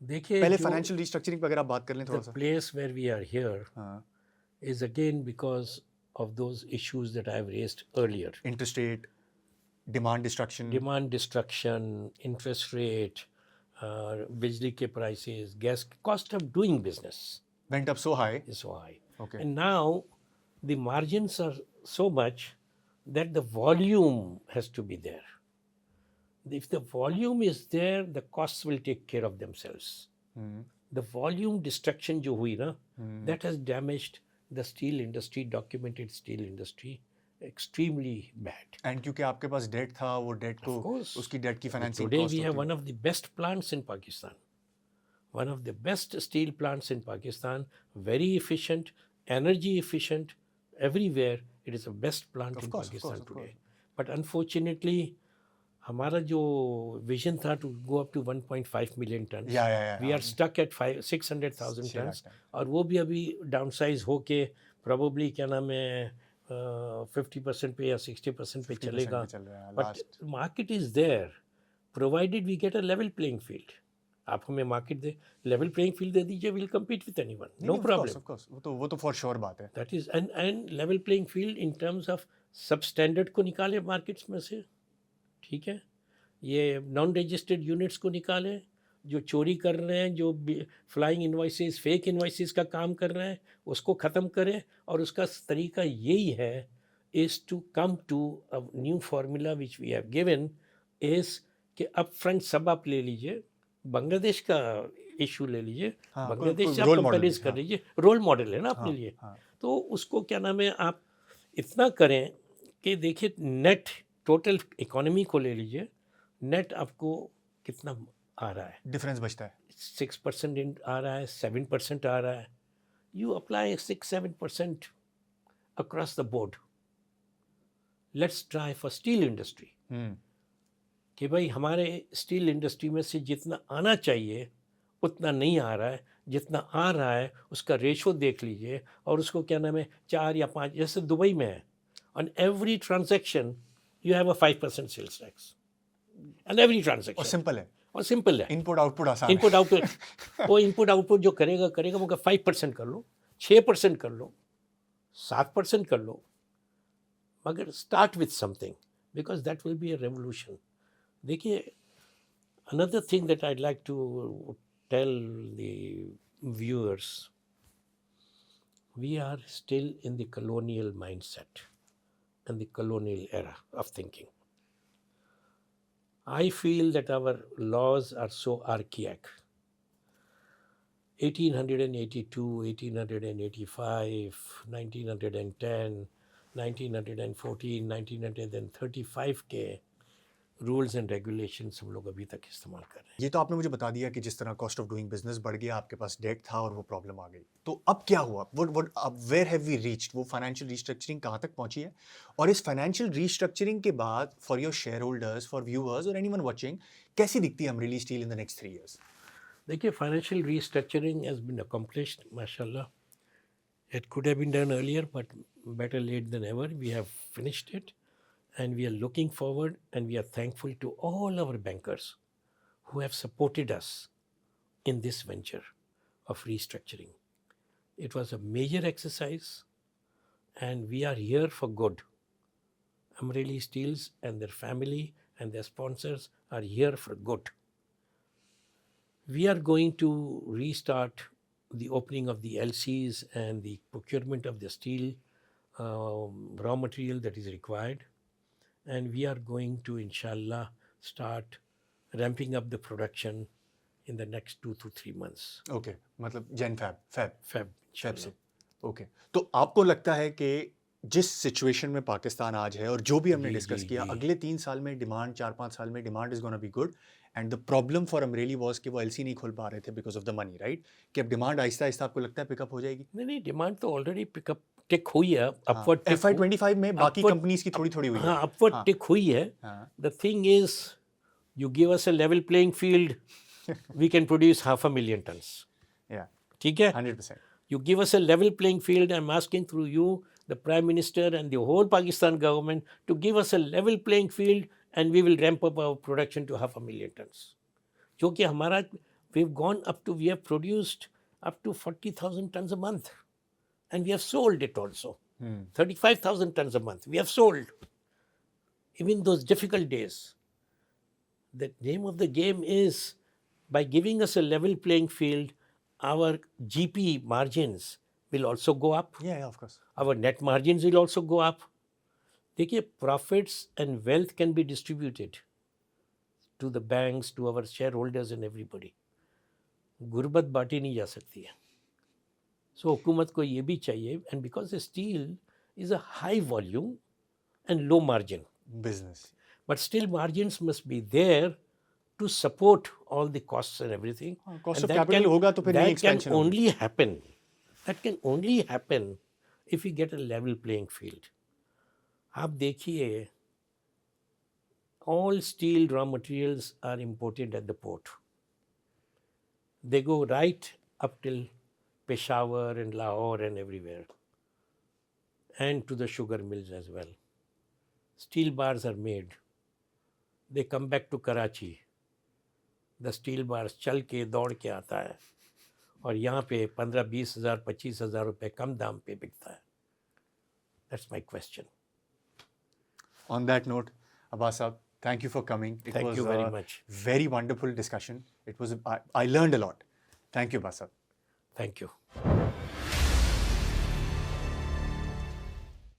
देखिए पहले जो फाइनेंशियल रिस्ट्रक्चरिंग पे अगर आप बात कर लें द थोड़ा सा। Place where we are here हाँ, is again because of those issues that I've raised earlier. Interest rate, demand destruction, Demand destruction, interest rate, बिजली के prices, gas cost of doing business went up so high. is so high. Okay, And now the margins are so much that the volume has to be there. If the volume is there, the costs will take care of themselves. The volume destruction जो हुई ना, that has damaged the steel industry, documented steel industry, extremely bad. And क्योंकि आपके पास date था, वो date को, Of course. उसकी date की financing Today cost we have होती one of the best plants in Pakistan. One of the best steel plants in Pakistan, very efficient, energy efficient, everywhere. It is the best plant Of in course, of Pakistan course, of today. course. But unfortunately, हमारा जो vision था to go up to 1.5 million tons, Yeah. we are stuck at 600,000 6 lakh tons, ton. और वो भी अभी डाउनसाइज होके probably क्या नाम है 50% पे या 60% पे 50% चलेगा. पे चल रहा है But last. market is there, provided we get a level playing field. आप हमें मार्केट दे, लेवल प्लेइंग फील्ड दे दीजिए, will compete with anyone, no problem. Of course, वो तो फॉर श्योर बात है। That is and level playing field in terms of substandard को निकाले मार्केट्स में से, ठीक है. ये नॉन रजिस्टर्ड यूनिट्स को निकालें, जो चोरी कर रहे हैं, जो फ्लाइंग इन्वाइसेस, फेक इन्वाइसेस का काम कर रहे हैं, उसको ख़त्म करें. और उसका तरीका यही है, is to come to a new formula which we have given, is कि अप फ्रंट सब आप ले लीजिए. बांग्लादेश का इशू ले लीजिए, हाँ, बांग्लादेश कोई से आप role model कंपेरिज भी, कर हाँ। लीजिए, रोल मॉडल है ना अपने हाँ, लिए. हाँ। तो उसको क्या नाम है, आप इतना करें कि देखिए नेट टोटल इकोनॉमी को ले लीजिए, नेट आपको कितना आ रहा है. डिफरेंस बचता है। 6% आ रहा है, 7% आ रहा है. You apply 6-7% across the board. Let's try for steel industry कि भाई हमारे स्टील इंडस्ट्री में से जितना आना चाहिए उतना नहीं आ रहा है, जितना आ रहा है उसका रेशो देख लीजिए, और उसको क्या नाम है 4 या 5, जैसे दुबई में है, on every transaction you have a 5% sales tax and every और ट्रांजैक्शन. सिंपल है, और सिंपल है, इनपुट आउटपुट आसान है। इनपुट आउटपुट वो इनपुट आउटपुट जो करेगा मगर 5% कर लो, 6% कर लो, 7% कर लो, मगर start with something, because that will be a revolution. देखिए, another thing that I'd like to tell the viewers, we are still in the colonial mindset and the colonial era of thinking. I feel that our laws are so archaic. 1882, 1885, 1910, 1914, 1935 के rules and regulations हम लोग अभी तक इस्तेमाल कर रहे हैं. ये तो आपने मुझे बता दिया कि जिस तरह कॉस्ट ऑफ डूइंग बिजनेस बढ़ गया, आपके पास डेट था और वो प्रॉब्लम आ गई. तो अब क्या हुआ? अब वेयर हैव वी रीच्ड? वो फाइनेंशियल रीस्ट्रक्चरिंग कहाँ तक पहुंची है? और इस फाइनेंशियल रीस्ट्रक्चरिंग के बाद for your shareholders, for viewers और एनीवन वाचिंग, कैसी दिखती है Amreli steel in the next 3 years? देखिए, financial restructuring has been accomplished, माशाल्लाह. It could have been done earlier, but better late than ever. We have finished it, and we are looking forward, and we are thankful to all our bankers who have supported us in this venture of restructuring. It was a major exercise, and we are here for good. Amreli Steels and their family and their sponsors are here for good. We are going to restart the opening of the LCs and the procurement of the steel raw material that is required, and we are going to inshallah start ramping up the production in the next 2 to 3 months. Okay, मतलब Jain fab से. inshallah. Okay, तो आपको लगता है कि जिस situation में पाकिस्तान आज है और जो भी हमने जी, डिस्कस जी, किया, जी. अगले 3 साल में डिमांड, 4-5 साल में demand is gonna be good, and the problem for Amreli was कि वो एलसी नहीं खोल पा रहे थे because of the money, right? कि अब डिमांड आहिस्ता आहिस्ता आपको लगता है पिकअप हो जाएगी? नहीं, डिमांड तो ऑलरेडी पिकअप टिक हुई है, अपवर्ड टिक. FY25 में बाकी upward- कंपनीज की थोड़ी थोड़ी हुई है. हाँ, अपवर्ड हाँ. टिक हुई है. हाँ. The thing is, you give us a level playing field, we can produce 500,000 tons. Yeah, ठीक है? 100%. You give us a level playing field. I'm asking through you, the Prime Minister and the whole Pakistan government, to give us a level playing field, and we will ramp up our production to 500,000 tons. जो कि हमारा we have produced up to 40,000 tons a month. And we have sold it also. 35,000 tons a month. We have sold. Even those difficult days. The name of the game is, by giving us a level playing field, our GP margins will also go up. Yeah, of course. Our net margins will also go up. देखिए, profits and wealth can be distributed to the banks, to our shareholders and everybody. गुर्बत बांटी नहीं जा सकती है. So हुकूमत को ये भी चाहिए, and because the steel is a high volume and low margin business, but still margins must be there to support all the costs and everything. Cost And of capital होगा तो फिर नहीं expansion can only happen. That can only happen if we get a level playing field. आप देखिए, all steel raw materials are imported at the port. They go right up till Peshawar and Lahore and everywhere, and to the sugar mills as well. Steel bars are made. They come back to Karachi. The steel bars चल के दौड़ के आता है और यहाँ पे 15-20 हज़ार 25 हज़ार रुपये कम दाम पे बिकता है. That's my question. On that note, Abbas Saab, thank you for coming. Thank you very much. Very wonderful discussion. I learned a lot. Thank you, Abbas Saab. Thank you.